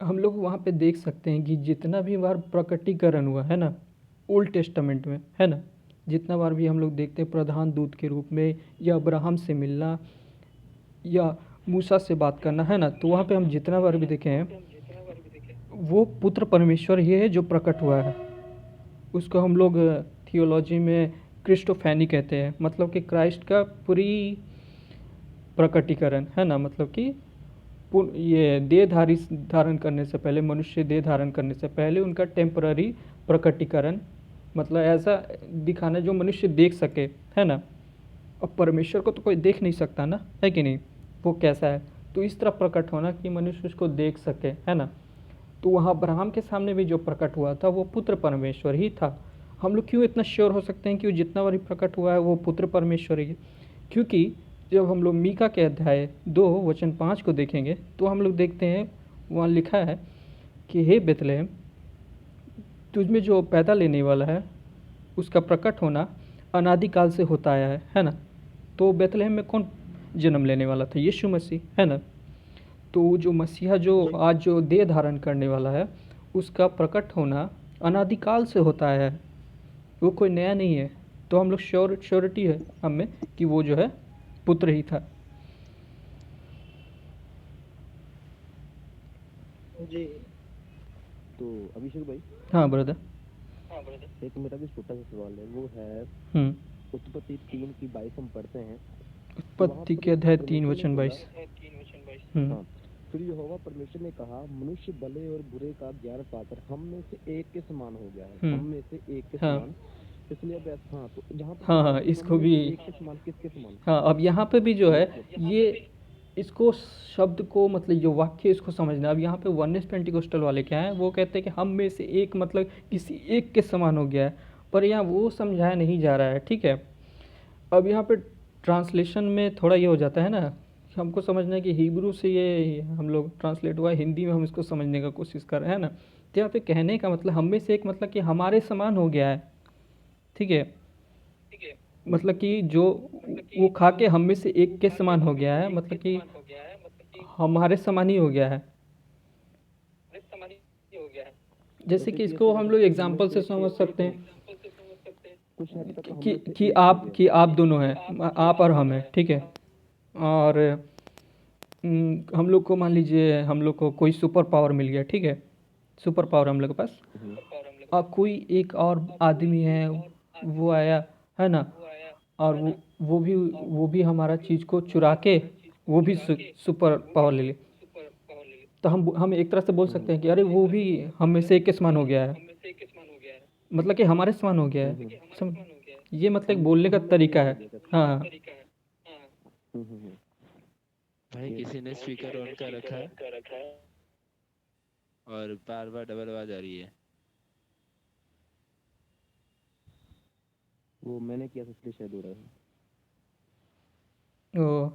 हम लोग वहाँ पे देख सकते हैं कि जितना भी बार प्रकटीकरण हुआ है ना ओल्ड टेस्टामेंट में, है ना, जितना बार भी हम लोग देखते हैं प्रधान दूत के रूप में या अब्राहम से मिलना या मूसा से बात करना, है ना, तो वहाँ पे हम जितना बार भी देखे हैं वो पुत्र परमेश्वर ही है जो प्रकट हुआ है। उसको हम लोग थियोलॉजी में क्रिस्टोफैनी कहते हैं, मतलब कि क्राइस्ट का पूरी प्रकटीकरण, है ना। मतलब कि ये देह धारण करने से पहले, मनुष्य देह धारण करने से पहले उनका टेम्पररी प्रकटीकरण, मतलब ऐसा दिखाना जो मनुष्य देख सके, है ना। अब परमेश्वर को तो कोई देख नहीं सकता ना, है कि नहीं, वो कैसा है, तो इस तरह प्रकट होना कि मनुष्य उसको देख सके, है ना। तो वहाँ अब्राहम के सामने भी जो प्रकट हुआ था वो पुत्र परमेश्वर ही था। हम लोग क्यों इतना श्योर हो सकते हैं कि वो जितना बार प्रकट हुआ है वो पुत्र परमेश्वर ही है? क्योंकि जब हम लोग मीका के अध्याय 2 वचन 5 को देखेंगे तो हम लोग देखते हैं वहाँ लिखा है कि हे बेथलेहम, तुझमें जो पैदा लेने वाला है उसका प्रकट होना अनादिकाल से होता आया है ना। तो बेथलेहम में कौन जन्म लेने वाला था? यीशु मसीह, है ना। तो जो मसीहा जो आज जो देह धारण करने वाला है उसका प्रकट होना अनादिकाल से होता है, वो कोई नया नहीं है। तो हम लोग श्योरिटी है हमें कि वो जो है पुत्र ही था। जी तो अभिषेक भाई, हाँ ब्रदर। एक मेरा भी छोटा सा सवाल है, वो है उत्पत्ति 3 की 22 हम पढ़ते हैं। उत्पत्ति के अध्याय 3 वचन 22। हाँ, फिर यहोवा परमेश्वर ने कहा, मनुष्य भले और बुरे का ज्ञान पाकर हम में से एक के समान हो गया है, हम में से एक के समान। इसलिए अब हाँ, तो जहाँ पर हाँ इसको भी, एक के समान, किसके समान? हाँ अब यहाँ पे भी जो है ये इसको शब्द को, मतलब जो वाक्य इसको समझना। अब यहाँ पे वननेस पेंटिकोस्टल वाले क्या है, वो कहते हैं कि हम में से एक मतलब किसी एक के समान हो गया है, पर यहाँ वो समझाया नहीं जा रहा है, ठीक है। अब यहाँ पे ट्रांसलेशन में थोड़ा ये हो जाता है ना, हमको समझना है कि हिब्रू से ये हम लोग ट्रांसलेट हुआ है, हिंदी में हम इसको समझने का कोशिश कर रहे हैं ना। तो यहाँ पे कहने का मतलब हम में से एक मतलब कि हमारे समान हो गया है, ठीक है। मतलब कि जो वो खा के हम में से एक के समान हो गया है, मतलब कि हमारे समान ही हो गया है। जैसे कि इसको हम लोग एग्जाम्पल से समझ सकते हैं। कुछ हद तक हम कि में से कि एक हो आप गया। कि आप दोनों हैं, आप और हम हैं, ठीक है। और हम लोग को मान लीजिए हम लोग को कोई सुपर पावर मिल गया, ठीक है, सुपर पावर हम लोग के पास। हम्म, अब कोई एक और आदमी है, वो आया, है ना, और वो भी हमारा चीज़ को चुरा के वो भी सुपर पावर ले ले, तो हम एक तरह से बोल सकते हैं कि अरे वो भी हम में से एक के समान हो गया है, मतलब कि हमारे समान हो गया हम्म, है। हम्म, सम ये मतलब एक हम बोलने का हम में से तरीका एक हो है। गया कहते हाँ, हम्म, भाई ये किसी ने स्पीकर ऑन कर रखा है और बार बार डबल आवाज आ रही है। वो मैंने किया था इसलिए शायद हो रहा है। ओ,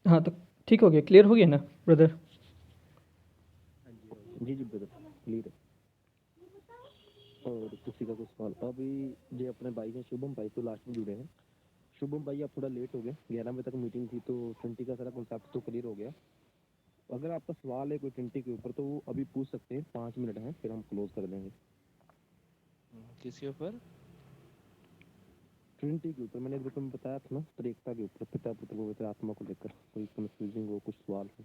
हाँ, तो ठीक हो गया, क्लियर हो गया ना ब्रदर? जी जी ब्रदर, क्लियर है। और किसी का कुछ सवाल? अभी जो अपने भाई हैं शुभम भाई तो लास्ट में जुड़े हैं। शुभम भाई आप थोड़ा लेट हो गए, 11 बजे तक मीटिंग थी, तो ट्वेंटी का सारा कॉन्सेप्ट तो क्लियर हो गया। अगर आपका सवाल है कोई ट्वेंटी के ऊपर तो वो अभी पूछ सकते हैं, 5 मिनट हैं, फिर हम क्लोज कर देंगे। किसके ऊपर? ट्रिनिटी के ऊपर मैंने ग्रुप में बताया था ना, त्रिएकता के ऊपर, पिता पुत्र पवित्र आत्मा को लेकर कोई कंफ्यूजिंग हो, कुछ सवाल हो।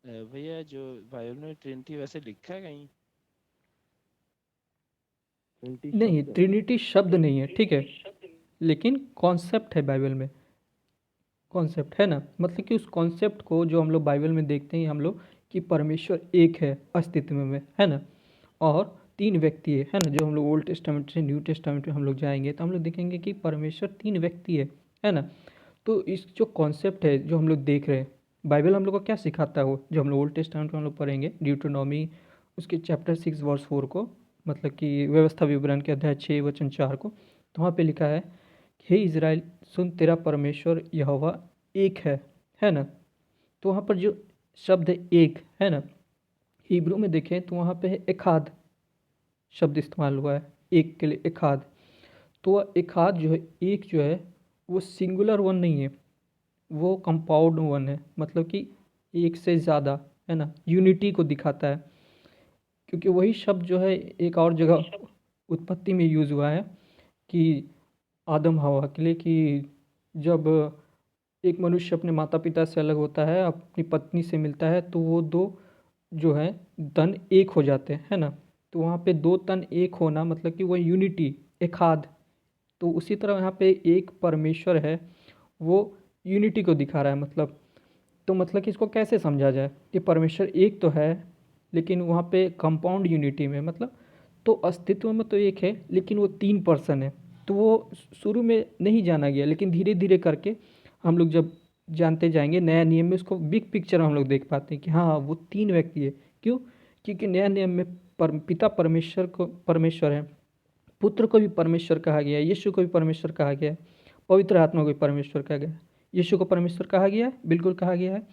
भैया जो बाइबल में ट्रिनिटी वैसे लिखा है कहीं? ट्रिनिटी नहीं, शब्द है। ट्रिनिटी शब्द नहीं है, ठीक है, लेकिन कॉन्सेप्ट है बाइबल में, कॉन्सेप्ट है ना, मतलब कि उस कॉन्सेप्ट को जो हम लोग बाइबल में देखते हैं हम लोग कि परमेश्वर एक है अस्तित्व में, है ना, और तीन व्यक्ति है ना। जो हम लोग ओल्ड टेस्टामेंट से न्यू टेस्टामेंट में हम लोग जाएंगे तो हम लोग देखेंगे कि परमेश्वर तीन व्यक्ति है ना। तो इस जो कॉन्सेप्ट है जो हम लोग देख रहे हैं, बाइबल हम लोग को क्या सिखाता है, वो जो हम लोग ओल्ड टेस्टामेंट में हम लोग पढ़ेंगे ड्यूटोनॉमी उसके चैप्टर 6 वर्स 4 को, मतलब कि व्यवस्था विवरण के अध्याय 6 वचन 4 को, तो वहाँ पे लिखा है, हे इज़राइल सुन, तेरा परमेश्वर यहोवा एक है ना। तो वहाँ पर जो शब्द है एक, है ना, हिब्रू में देखें तो वहाँ पे है एखाद शब्द इस्तेमाल हुआ है, एक के लिए एखाद। तो वह एखाद जो है, एक जो है वो सिंगुलर वन नहीं है, वो कंपाउंड वन है, मतलब कि एक से ज़्यादा, है ना, यूनिटी को दिखाता है। क्योंकि वही शब्द जो है एक और जगह उत्पत्ति में यूज़ हुआ है कि आदम हवा के लिए, कि जब एक मनुष्य अपने माता पिता से अलग होता है, अपनी पत्नी से मिलता है, तो वो दो जो है तन एक हो जाते हैं, है ना। तो वहाँ पे दो तन एक होना मतलब कि वह यूनिटी, एकाद। तो उसी तरह यहाँ पे एक परमेश्वर है, वो यूनिटी को दिखा रहा है, मतलब। तो मतलब कि इसको कैसे समझा जाए कि परमेश्वर एक तो है लेकिन वहाँ पे कंपाउंड यूनिटी में, मतलब तो अस्तित्व में तो एक है लेकिन वो तीन पर्सन है। तो वो शुरू में नहीं जाना गया, लेकिन धीरे धीरे करके हम लोग जब जानते जाएंगे नया नियम में, उसको बिग पिक्चर हम लोग देख पाते हैं कि हाँ वो तीन व्यक्ति है। क्यों? क्योंकि नया नियम में पिता परमेश्वर को परमेश्वर है, पुत्र को भी परमेश्वर कहा गया है, यीशु को भी परमेश्वर कहा गया है, पवित्र आत्मा को भी परमेश्वर कहा गया है। यीशु को परमेश्वर कहा गया है, बिल्कुल कहा गया है,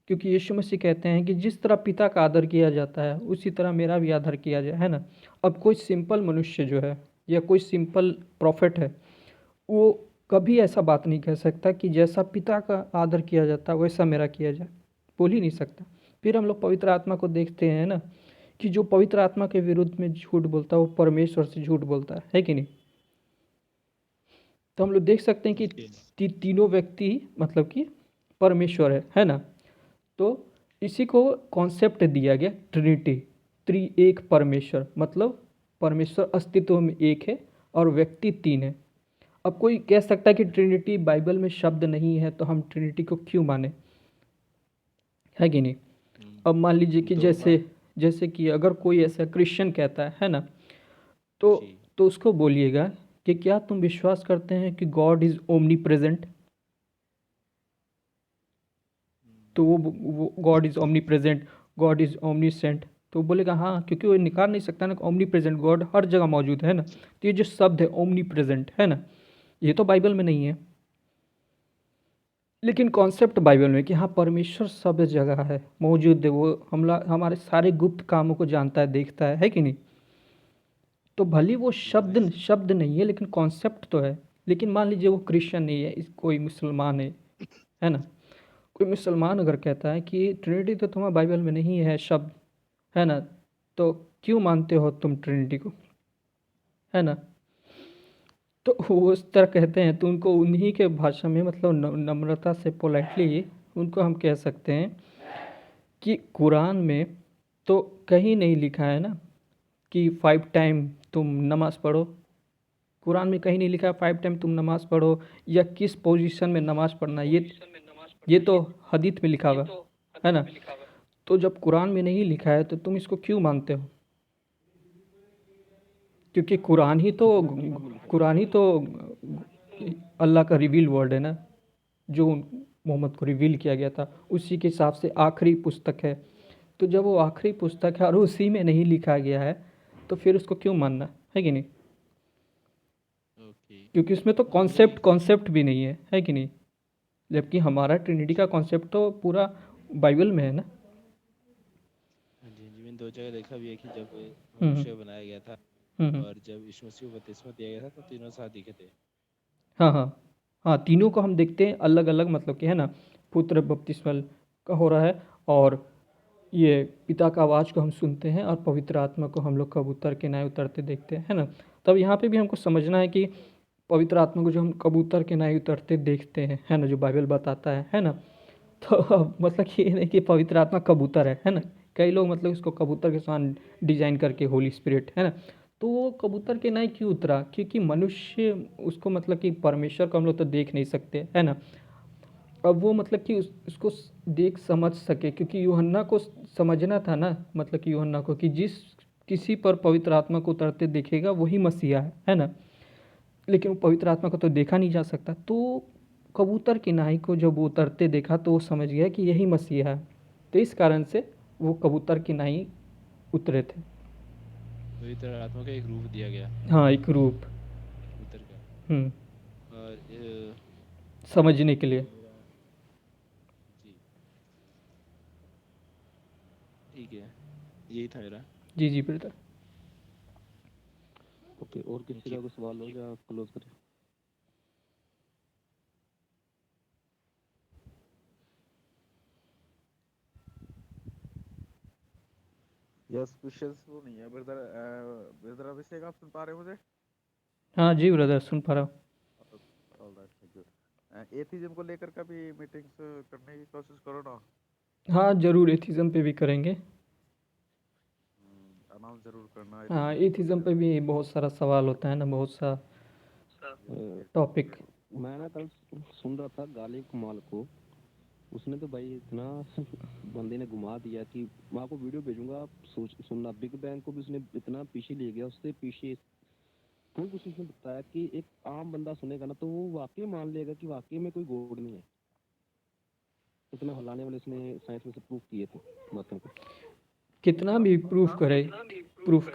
क्योंकि यीशु मसीह कहते हैं कि जिस तरह पिता का आदर किया जाता है उसी तरह मेरा भी आदर किया जाए, है ना। अब कोई सिंपल मनुष्य जो है या कोई सिंपल प्रॉफिट है, वो कभी ऐसा बात नहीं कह सकता कि जैसा पिता का आदर किया जाता है वैसा मेरा किया जाए, बोल ही नहीं सकता। फिर हम लोग पवित्र आत्मा को देखते हैं ना, कि जो पवित्र आत्मा के विरुद्ध में झूठ बोलता है वो परमेश्वर से झूठ बोलता है कि नहीं। तो हम लोग देख सकते हैं कि तीनों व्यक्ति मतलब कि परमेश्वर है ना। तो इसी को कॉन्सेप्ट दिया गया ट्रिनिटी, एक परमेश्वर, मतलब परमेश्वर अस्तित्व में एक है और व्यक्ति तीन है। अब कोई कह सकता है कि ट्रिनिटी बाइबल में शब्द नहीं है तो हम ट्रिनिटी को क्यों माने, है कि नहीं। अब मान लीजिए कि जैसे कि अगर कोई ऐसा क्रिश्चियन कहता है ना, तो उसको बोलिएगा कि क्या तुम विश्वास करते हैं कि गॉड इज़ ओमनी प्रेजेंट। तो वो God is omni present, God is omniscient, तो वो बोलेगा हाँ, क्योंकि वो निकाल नहीं सकता ना, ओमनी प्रेजेंट गॉड हर जगह मौजूद है ना। तो ये जो शब्द है ओमनी प्रेजेंट, है ना, ये तो बाइबल में नहीं है, लेकिन कॉन्सेप्ट बाइबल में कि हाँ परमेश्वर सब जगह है, मौजूद है, वो हमारे सारे गुप्त कामों को जानता है, देखता है कि नहीं। तो भले वो शब्द नहीं है लेकिन कॉन्सेप्ट तो है। लेकिन मान लीजिए वो क्रिश्चियन नहीं है, कोई मुसलमान है ना, कोई मुसलमान अगर कहता है कि ट्रिनिटी तो तुम्हारा बाइबल में नहीं है शब्द, है ना, तो क्यों मानते हो तुम ट्रिनिटी को, है ना। तो वो उस तरह कहते हैं तो उनको उन्हीं के भाषा में मतलब नम्रता से पोलाइटली उनको हम कह सकते हैं कि कुरान में तो कहीं नहीं लिखा है ना कि 5 टाइम तुम नमाज़ पढ़ो। कुरान में कहीं नहीं लिखा है 5 टाइम तुम नमाज़ पढ़ो या किस पोजीशन में नमाज़ पढ़ना है, ये तो हदीस में लिखा हुआ है ना। तो जब कुरान में नहीं लिखा है तो तुम इसको क्यों मानते हो? क्योंकि कुरान ही तो अल्लाह का रिवील वर्ड है ना, जो मोहम्मद को रिवील किया गया था, उसी के हिसाब से आखिरी पुस्तक है। तो जब वो आखिरी पुस्तक है और उसी में नहीं लिखा गया है तो फिर उसको क्यों मानना है कि नहीं। ओके। क्योंकि उसमें तो कॉन्सेप्ट भी नहीं है कि नहीं। जबकि हमारा ट्रिनिटी का कॉन्सेप्ट तो पूरा बाइबल में है ना। हाँ जी, हाँ जी, मैंने 2 जगह देखा भी है कि जब हम्म मनुष्य बनाया गया था हम्म। और जब यीशु मसीह को बपतिस्मा दिया गया था तो तीनों साथ दिखे थे। हाँ हाँ हाँ, तीनों को हम देखते हैं अलग अलग, मतलब कि है ना। पुत्र बपतिस्मा का हो रहा है और ये पिता का आवाज़ को हम सुनते हैं और पवित्र आत्मा को हम लोग कबूतर के नाय उतरते देखते हैं, है ना। तब यहाँ पे भी हमको समझना है कि पवित्र आत्मा को जो हम कबूतर के नाय उतरते देखते हैं, है ना, जो बाइबल बताता है ना। तो अब मतलब कि ये नहीं कि पवित्र आत्मा कबूतर है ना। कई लोग मतलब इसको कबूतर के समान डिजाइन करके होली स्पिरिट, है ना। तो वो कबूतर के नाई क्यों उतरा? क्योंकि मनुष्य उसको मतलब कि परमेश्वर को हम लोग तो देख नहीं सकते, है ना। अब वो मतलब कि उसको देख समझ सके, क्योंकि यूहन्ना को समझना था ना, मतलब कि यूहन्ना को कि जिस किसी पर पवित्र आत्मा को उतरते देखेगा वही मसीहा है ना। लेकिन वो पवित्र आत्मा को तो देखा नहीं जा सकता। तो कबूतर की नाई को जब वो उतरते देखा तो वो समझ गया कि यही मसीहा है। तो इस कारण से वो कबूतर की नाई उतरे थे। पवित्र आत्मा का एक रूप दिया गया हाँ, एक रूप। कबूतर का। हम्म। और समझने के लिए। मेरा जी, ठीक है, यही था मेरा। जी जी ब्रदर। ओके, और किसी का कोई सवाल हो या क्लोज करें? यस, क्वेश्चंस वो नहीं है ब्रदर। ब्रदर अभिषेक, आप सुन पा रहे हो मुझे? हाँ जी ब्रदर, सुन पा रहा हूँ। Alright, thank you. एथिज्म को लेकर का भी मीटिंग्स करने की कोशिश करो ना। हाँ जरूर, एथिज्म पे भी करेंगे। अनाउंस जरूर करना हाँ, एथिज्म को एथिज्म पे लेकर। भी बहुत सारा सवाल होता है ना, बहुत सा टॉपिक। मैं ना कल सुन रहा था गाली कुमाल को, उसने तो भाई इतना बंदे ने घुमा दिया कि मैं आपको वीडियो भेजूंगा, आप सोच सुनना। बिग बैंग को भी उसने इतना पीछे ले गया, उससे पीछे कोई कुछ उसने बताया कि एक आम बंदा सुनेगा ना तो वो वाकई मान लेगा कि वाकई में कोई गॉड नहीं है। इतना हलाने वाले उसने साइंस में से प्रूफ किए थे बातों को। कितना भी प्रूफ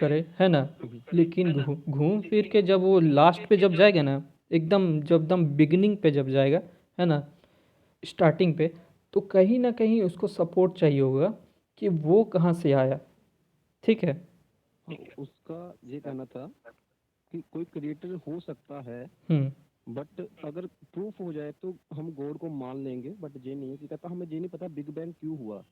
करे, है ना। लेकिन घूम फिर के जब वो लास्ट पे जब जाएगा ना, एकदम बिगिनिंग पे जब जाएगा, है ना, स्टार्टिंग पे, तो कहीं ना कहीं उसको सपोर्ट चाहिए होगा कि वो कहाँ से आया। ठीक है। हाँ, उसका ये कहना था कि कोई क्रिएटर हो सकता है, हम्म। बट अगर प्रूफ हो जाए तो हम गॉड को मान लेंगे। बट ये नहीं है कि कहता हमें ये नहीं पता बिग बैंग क्यों हुआ,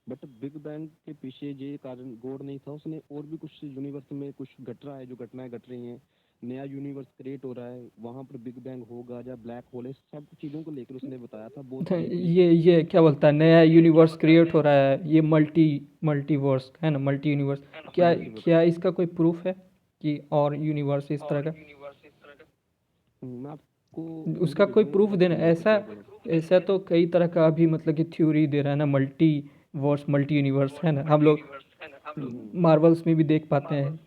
बट बिग बैंग के पीछे ये कारण गॉड नहीं था। उसने और भी कुछ यूनिवर्स में कुछ घट रहा है, जो घटनाएं घट रही हैं, नया यूनिवर्स क्रिएट हो रहा है, वहां पर बिग बैंग होगा या ब्लैक होल है, सब चीजों को लेकर उसने बताया था बहुत डीपली। ये क्या बोलता है, नया यूनिवर्स क्रिएट हो रहा है, ये मल्टीवर्स है ना, मल्टी यूनिवर्स। क्या मल्टीवर्स। क्या इसका कोई प्रूफ है कि और यूनिवर्स इस तरह का? मैं आपको उसका वीडियो कोई भेजूंगा, प्रूफ तब देना, क्लियर हो ऐसा जाएगा। ऐसा तो कई तरह का अभी मतलब कि थ्योरी दे रहा है ना, मल्टी यूनिवर्स, है ना। हम लोग मार्वल्स में भी देख पाते हैं,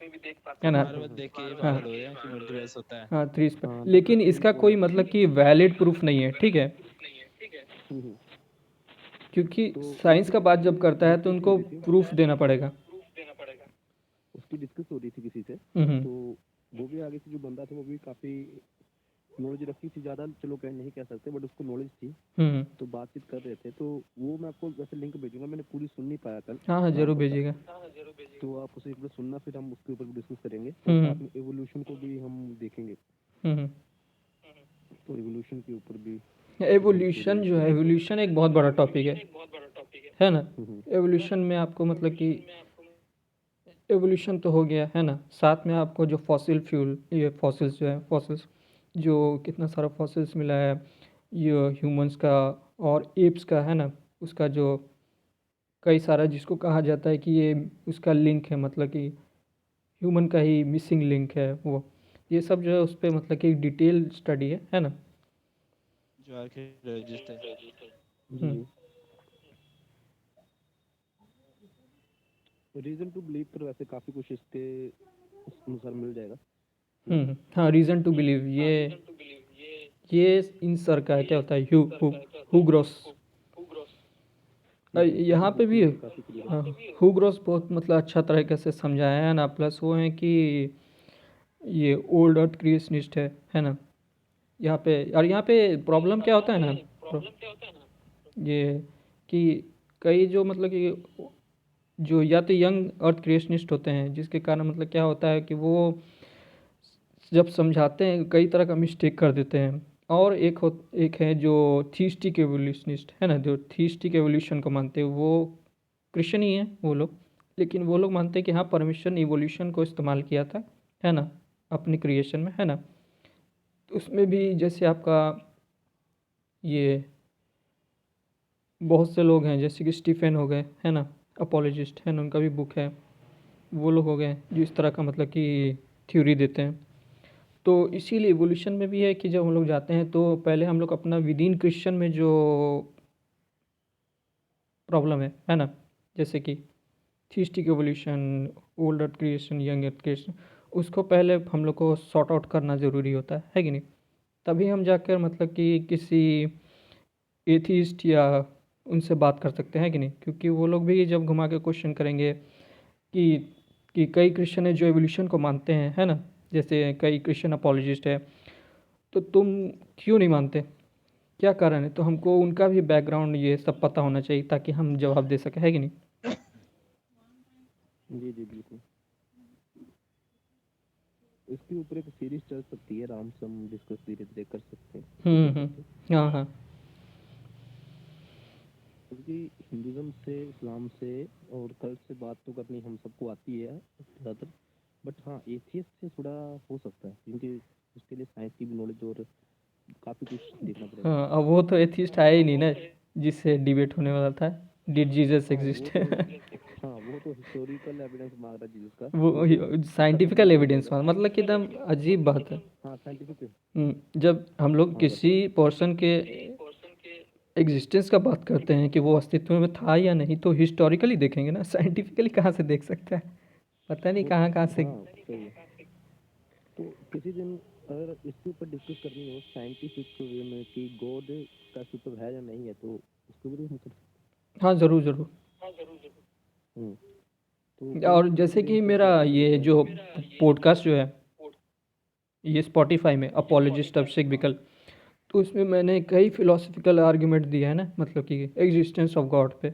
है ना। मार्वल देख के ये हाँ पागल हो रहे हैं कि मल्टीवर्स होता है। हाँ, थ्री स्पाई, हाँ, डॉक्टर लेकिन स्ट्रेंज इसका को। कोई मतलब कि वैलिड प्रूफ नहीं है, ठीक है। हम्म, क्योंकि तो साइंस उसकी का बात जब उसकी करता है तो डिस्कस हो उनको रही थी, प्रूफ देना पड़ेगा। उसकी डिस्कस हो रही थी किसी से, हम्म तो वो भी आगे से जो बंदा था वो भी काफी नॉलेज रखी थी, ज्यादा चलो कह नहीं कह सकते, बट उसको नॉलेज थी। हम्म। तो बातचीत कर रहे थे, तो वो मैं आपको वैसे लिंक भेजूंगा, मैंने पूरी सुन नहीं पाया कल हाँ हाँ, काम जरूर पर था। भेजिएगा। तो आप उसे एक बार सुनना, फिर हम उसके ऊपर भी डिस्कस करेंगे और हम्म साथ में एवोल्यूशन को भी हम देखेंगे। हम्म। तो एवोल्यूशन के ऊपर भी हम एवोल्यूशन थ्योरी जो है, डिस्कस एवोल्यूशन एक बहुत बड़ा टॉपिक है ना। करेंगे। एवोल्यूशन में आपको मतलब कि एवोल्यूशन तो हो गया है ना, साथ में आपको जो फॉसिल फ्यूल, ये फॉसिल्स जो है, फॉसिल्स जो कितना सारा फॉसिल्स मिला है, ये ह्यूमंस का और एप्स का है ना, उसका जो कई सारा जिसको कहा जाता है कि ये उसका लिंक है, मतलब कि ह्यूमन का ही मिसिंग लिंक है वो, ये सब जो है उस पर मतलब कि डिटेल स्टडी है ना। जो आर्कियोलॉजिस्ट है। हम्म रीजन टू बिलीव पर वैसे काफी कुछ इसके अनुसार मिल जाएगा। हाँ, रीज़न टू बिलीव ये इन सर का है, क्या होता है, हु ग्रॉस। यहाँ पे भी काफी क्लियर हाँ, हु ग्रॉस बहुत मतलब अच्छा तरीके से समझाया है ना। प्लस वो है कि ये ओल्ड अर्थ क्रिएशनिस्ट है ना यहाँ पे। और यहाँ पे प्रॉब्लम क्या होता है ना, ये कि कई जो मतलब कि जो या तो यंग अर्थ क्रिएशनिस्ट होते हैं, जिसके कारण मतलब क्या होता है कि वो जब समझाते हैं कई तरह का मिस्टेक कर देते हैं। और एक है जो थीस्टिक एवोल्यूशनिस्ट है ना, जो थीस्टिक एवोल्यूशन को मानते हैं, वो क्रिश्चियन ही हैं वो लोग, लेकिन वो लोग मानते हैं कि हाँ, परमेश्वर ने इवोल्यूशन को इस्तेमाल किया था है ना अपनी क्रिएशन में, है ना। तो उसमें भी जैसे आपका ये बहुत से लोग हैं, जैसे कि स्टीफन हो गए है ना, अपोलोजिस्ट है ना, उनका भी बुक है। वो लोग हो गए जो इस तरह का मतलब कि थ्योरी देते हैं। तो इसीलिए इवोल्यूशन में भी है कि जब हम लोग जाते हैं तो पहले हम लोग अपना विद इन क्रिश्चियन में जो प्रॉब्लम है ना, जैसे कि थीस्टिक एवोल्यूशन, ओल्ड अर्थ क्रिएशन, यंग अर्थ क्रिएशन, उसको पहले हम लोग को सॉर्ट आउट करना ज़रूरी होता है कि नहीं। तभी हम जाकर मतलब कि किसी एथीस्ट या उनसे बात कर सकते हैं कि नहीं, क्योंकि वो लोग भी जब घुमा के क्वेश्चन करेंगे कि कई क्रिश्चियन है जो एवोल्यूशन को मानते हैं है ना, जैसे कई क्रिश्चियन अपोलॉजिस्ट है, तो तुम क्यों नहीं मानते, क्या कारण है। तो हमको उनका भी बैकग्राउंड ये सब पता होना चाहिए ताकि हम जवाब दे सकें, है कि नहीं। जी जी बिल्कुल। इसके ऊपर एक सीरीज चल सकती है, आराम से हम डिस्कस धीरे धीरे कर सकते हैं। हाँ हाँ क्योंकि हिंदुज़म से, इस्लाम से और कल्ट से बात तो करनी हम सबको आती है ज़्यादातर, बट हाँ एथियस्ट से थोड़ा हो सकता है, क्योंकि उसके लिए साइंस की भी नॉलेज और काफ़ी कुछ देखना पड़ेगा। हाँ, अब वो तो एथिस्ट आया ही नहीं ना जिससे डिबेट होने वाला था, डिड जीसस हाँ एग्जिस्ट। वो तो हिस्टोरिकल एविडेंस मांग रहा है जीसस का, वो तो साइंटिफिकल नहीं एविडेंस मिलेगा। मतलब कि एकदम अजीब बात है। हाँ साइंटिफिक। जब हम लोग हाँ किसी बताओ। पर्सन के एग्जिस्टेंस का बात करते हैं कि वो अस्तित्व में था या नहीं, तो हिस्टोरिकली देखेंगे ना, साइंटिफिकली कहाँ से देख सकता है, पता नहीं वो कहाँ कहाँ से। हाँ सही है। तो किसी दिन अगर इसके ऊपर डिस्कस करनी हो साइंटिफिक वे में कि गॉड का अस्तित्व है या नहीं है, तो उसके ऊपर हम कर सकते हाँ, ज़रूर ज़रूर। हैं। तो और कोई किसी जैसे दिन कि सोचा मेरा है कि ये जो पॉडकास्ट जो है ये स्पॉटिफाई में अपोलॉजिस्ट अभिषेक विकल्प, तो उसमें मैंने कई फिलोसफिकल आर्गुमेंट दिया है ना, मतलब कि एग्जिस्टेंस ऑफ गॉड पे।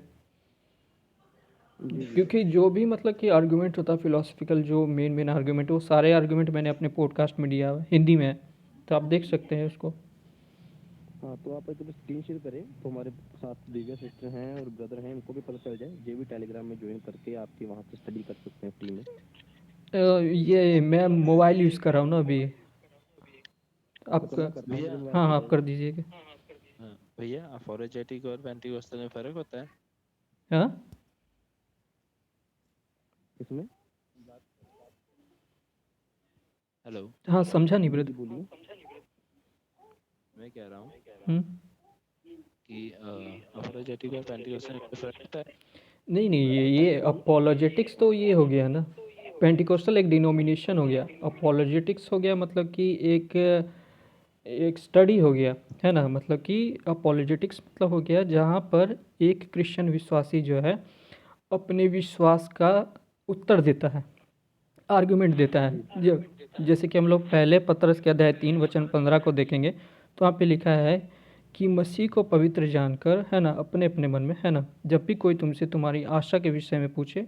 जी जी क्योंकि जो भी मतलब कि आर्गुमेंट होता है फिलोसफिकल, जो मेन आर्गुमेंट, वो सारे आर्गुमेंट मैंने अपने पॉडकास्ट में दिया है, हिंदी में है, तो आप देख सकते हैं उसको। हाँ, तो आप एक स्क्रीन शेयर करें तो हमारे साथ दिव्या सिस्टर हैं और ब्रदर हैं, उनको भी पता चल जाए, ये भी टेलीग्राम में ज्वाइन करके आपकी वहाँ से स्टडी कर सकते हैं फ्री में। ये मैं मोबाइल यूज़ कर रहा हूँ ना अभी। तो आपका मैं करता हूँ, भैया मेरे मोबाइल हाँ से हाँ, आप करेगा। कर दीजिएगा। हाँ भैया, अपोलोजेटिक और पेंटिकोस्टल में फर्क होता है? हाँ इसमें हेलो, हाँ, समझा नहीं जी जी ब्रदर। बोलिए। मैं कह रहा हूँ हम्म कि अपोलोजेटिक और पेंटिकोस्टल में फर्क होता है? नहीं नहीं, ये अपोलोजेटिक्स तो ये हो गया ना, पेंटिकोस्टल एक डिनोमिनेशन हो गया, अपोलोजेटिक्स हो गया मतलब कि एक एक स्टडी हो गया, है ना। मतलब कि अपोलोजेटिक्स मतलब हो गया जहाँ पर एक क्रिश्चियन विश्वासी जो है अपने विश्वास का उत्तर देता है, आर्गुमेंट देता जी है। जैसे कि हम लोग पहले पतरस के अध्याय 3 वचन 15 को देखेंगे, तो वहाँ पे लिखा है कि मसीह को पवित्र जानकर, है ना, अपने अपने मन में, है ना, जब भी कोई तुमसे तुम्हारी आशा के विषय में पूछे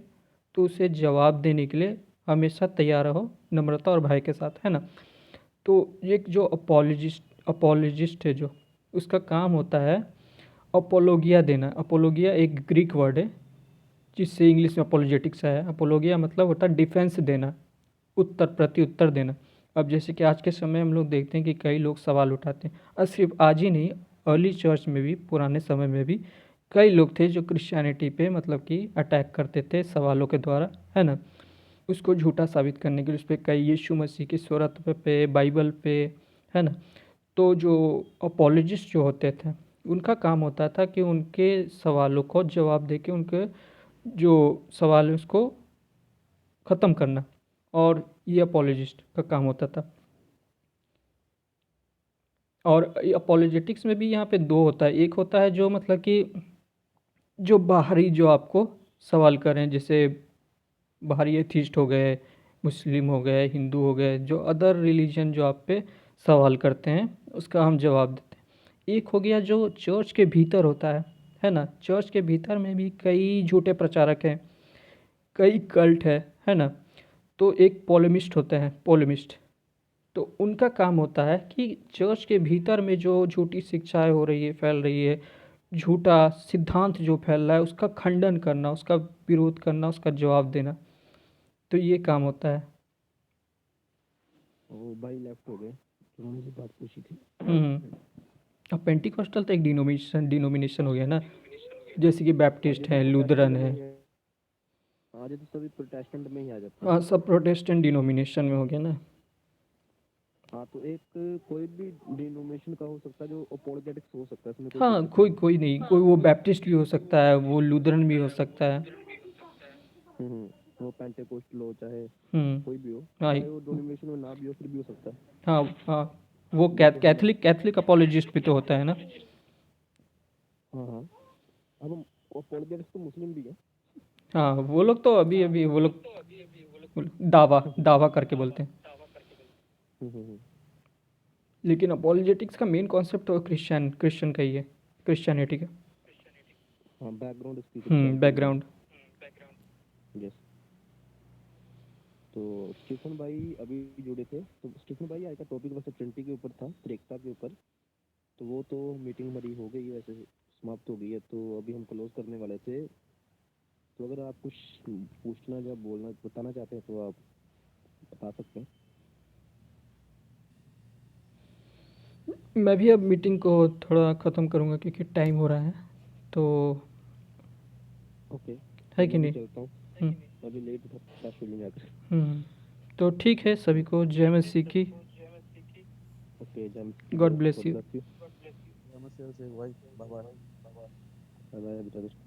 तो उसे जवाब देने के लिए हमेशा तैयार रहो, नम्रता और भय के साथ, है ना। तो एक जो अपोलोजिस्ट है, जो उसका काम होता है अपोलोगिया देना। अपोलोगिया एक ग्रीक वर्ड है जिससे इंग्लिश में अपोलोजेटिक्स है। अपोलोगिया मतलब होता है डिफेंस देना, उत्तर प्रति उत्तर देना। अब जैसे कि आज के समय हम लोग देखते हैं कि कई लोग सवाल उठाते हैं, और सिर्फ आज ही नहीं, अर्ली चर्च में भी, पुराने समय में भी कई लोग थे जो क्रिश्चियनिटी पे मतलब कि अटैक करते थे सवालों के द्वारा, है ना, उसको झूठा साबित करने के लिए। उस पर कई यीशु मसीह की सूरत पे, बाइबल पे, है ना। तो जो अपोलोजिस्ट जो होते थे उनका काम होता था कि उनके सवालों को जवाब दे के उनके जो सवाल है उसको ख़त्म करना, और ये अपोलोजिस्ट का काम होता था। और अपोलोजेटिक्स में भी यहाँ पे दो होता है, एक होता है जो मतलब कि जो बाहरी जो आपको सवाल करें, जैसे बाहरी एथिस्ट हो गए, मुस्लिम हो गए, हिंदू हो गए, जो अदर रिलीजन जो आप पे सवाल करते हैं उसका हम जवाब देते हैं। एक हो गया जो चर्च के भीतर होता है ना। चर्च के भीतर में भी कई झूठे प्रचारक हैं, कई कल्ट है ना। तो एक पोलेमिस्ट होते हैं, पोलेमिस्ट, तो उनका काम होता है कि चर्च के भीतर में जो झूठी शिक्षाएं हो रही है, फैल रही है, झूठा सिद्धांत जो फैल रहा है उसका खंडन करना, उसका विरोध करना, उसका जवाब देना। तो ये काम होता है। वो भाई लेफ्ट हो गए, उन्होंने मुझे बात पूछी थी। अब पेंटिकॉस्टल तो एक डिनोमिनेशन हो गया ना, जैसे कि बैप्टिस्ट है, लूथरन है। आज तो सभी प्रोटेस्टेंट में ही आ जाते हैं। हाँ, सब प्रोटेस्टेंट डिनोमिनेशन में हो गया ना। हाँ, तो एक कोई भी डिनोमिनेशन का हो सकता है जो अपोलोजेटिक्स हो सकता है, इसमें हाँ, दिक्कत कोई नहीं, कोई वो बैप्टिस्ट भी हो सकता है, वो लूथरन भी हो सकता है। वो पेंटेकोस्टल हो चाहे कोई भी हो, हाँ चाहे वो डिनोमिनेशन में ना भी हो फिर भी हो सकता है। हाँ, वो कैथलिक अपोलोजिस्ट भी तो होता है ना। हाँ, अब अपोलोजेटिक्स तो मुस्लिम भी है। हाँ, वो लोग तो अभी वो लोग दावा करके बोलते हैं। लेकिन अपोलोजेटिक्स का मेन कॉन्सेप्ट तो क्रिश्चियन का ही है, क्रिश्चियनिटी का। हाँ, बैकग्राउंड बैकग्राउंड। यस। तो स्टीफन भाई अभी जुड़े थे, तो स्टीफन भाई आज का टॉपिक वैसे ट्रिनिटी के ऊपर था, त्रिएकता के ऊपर। तो वो तो मीटिंग हमारी हो गई, वैसे समाप्त हो गई है, तो अभी हम क्लोज करने वाले थे। तो अगर आप कुछ पूछना या बोलना बताना चाहते हैं तो आप बता सकते हैं। मैं भी अब मीटिंग को थोड़ा ख़त्म करूँगा क्योंकि टाइम हो रहा है, तो ओके, है कि नहीं। चलता हूँ, अभी लेट था फ्रेश हो जाकर। तो ठीक है, सभी को जय मसीह की। Okay, God bless you. नमस्ते भाई, बाय बाय। Bye bye.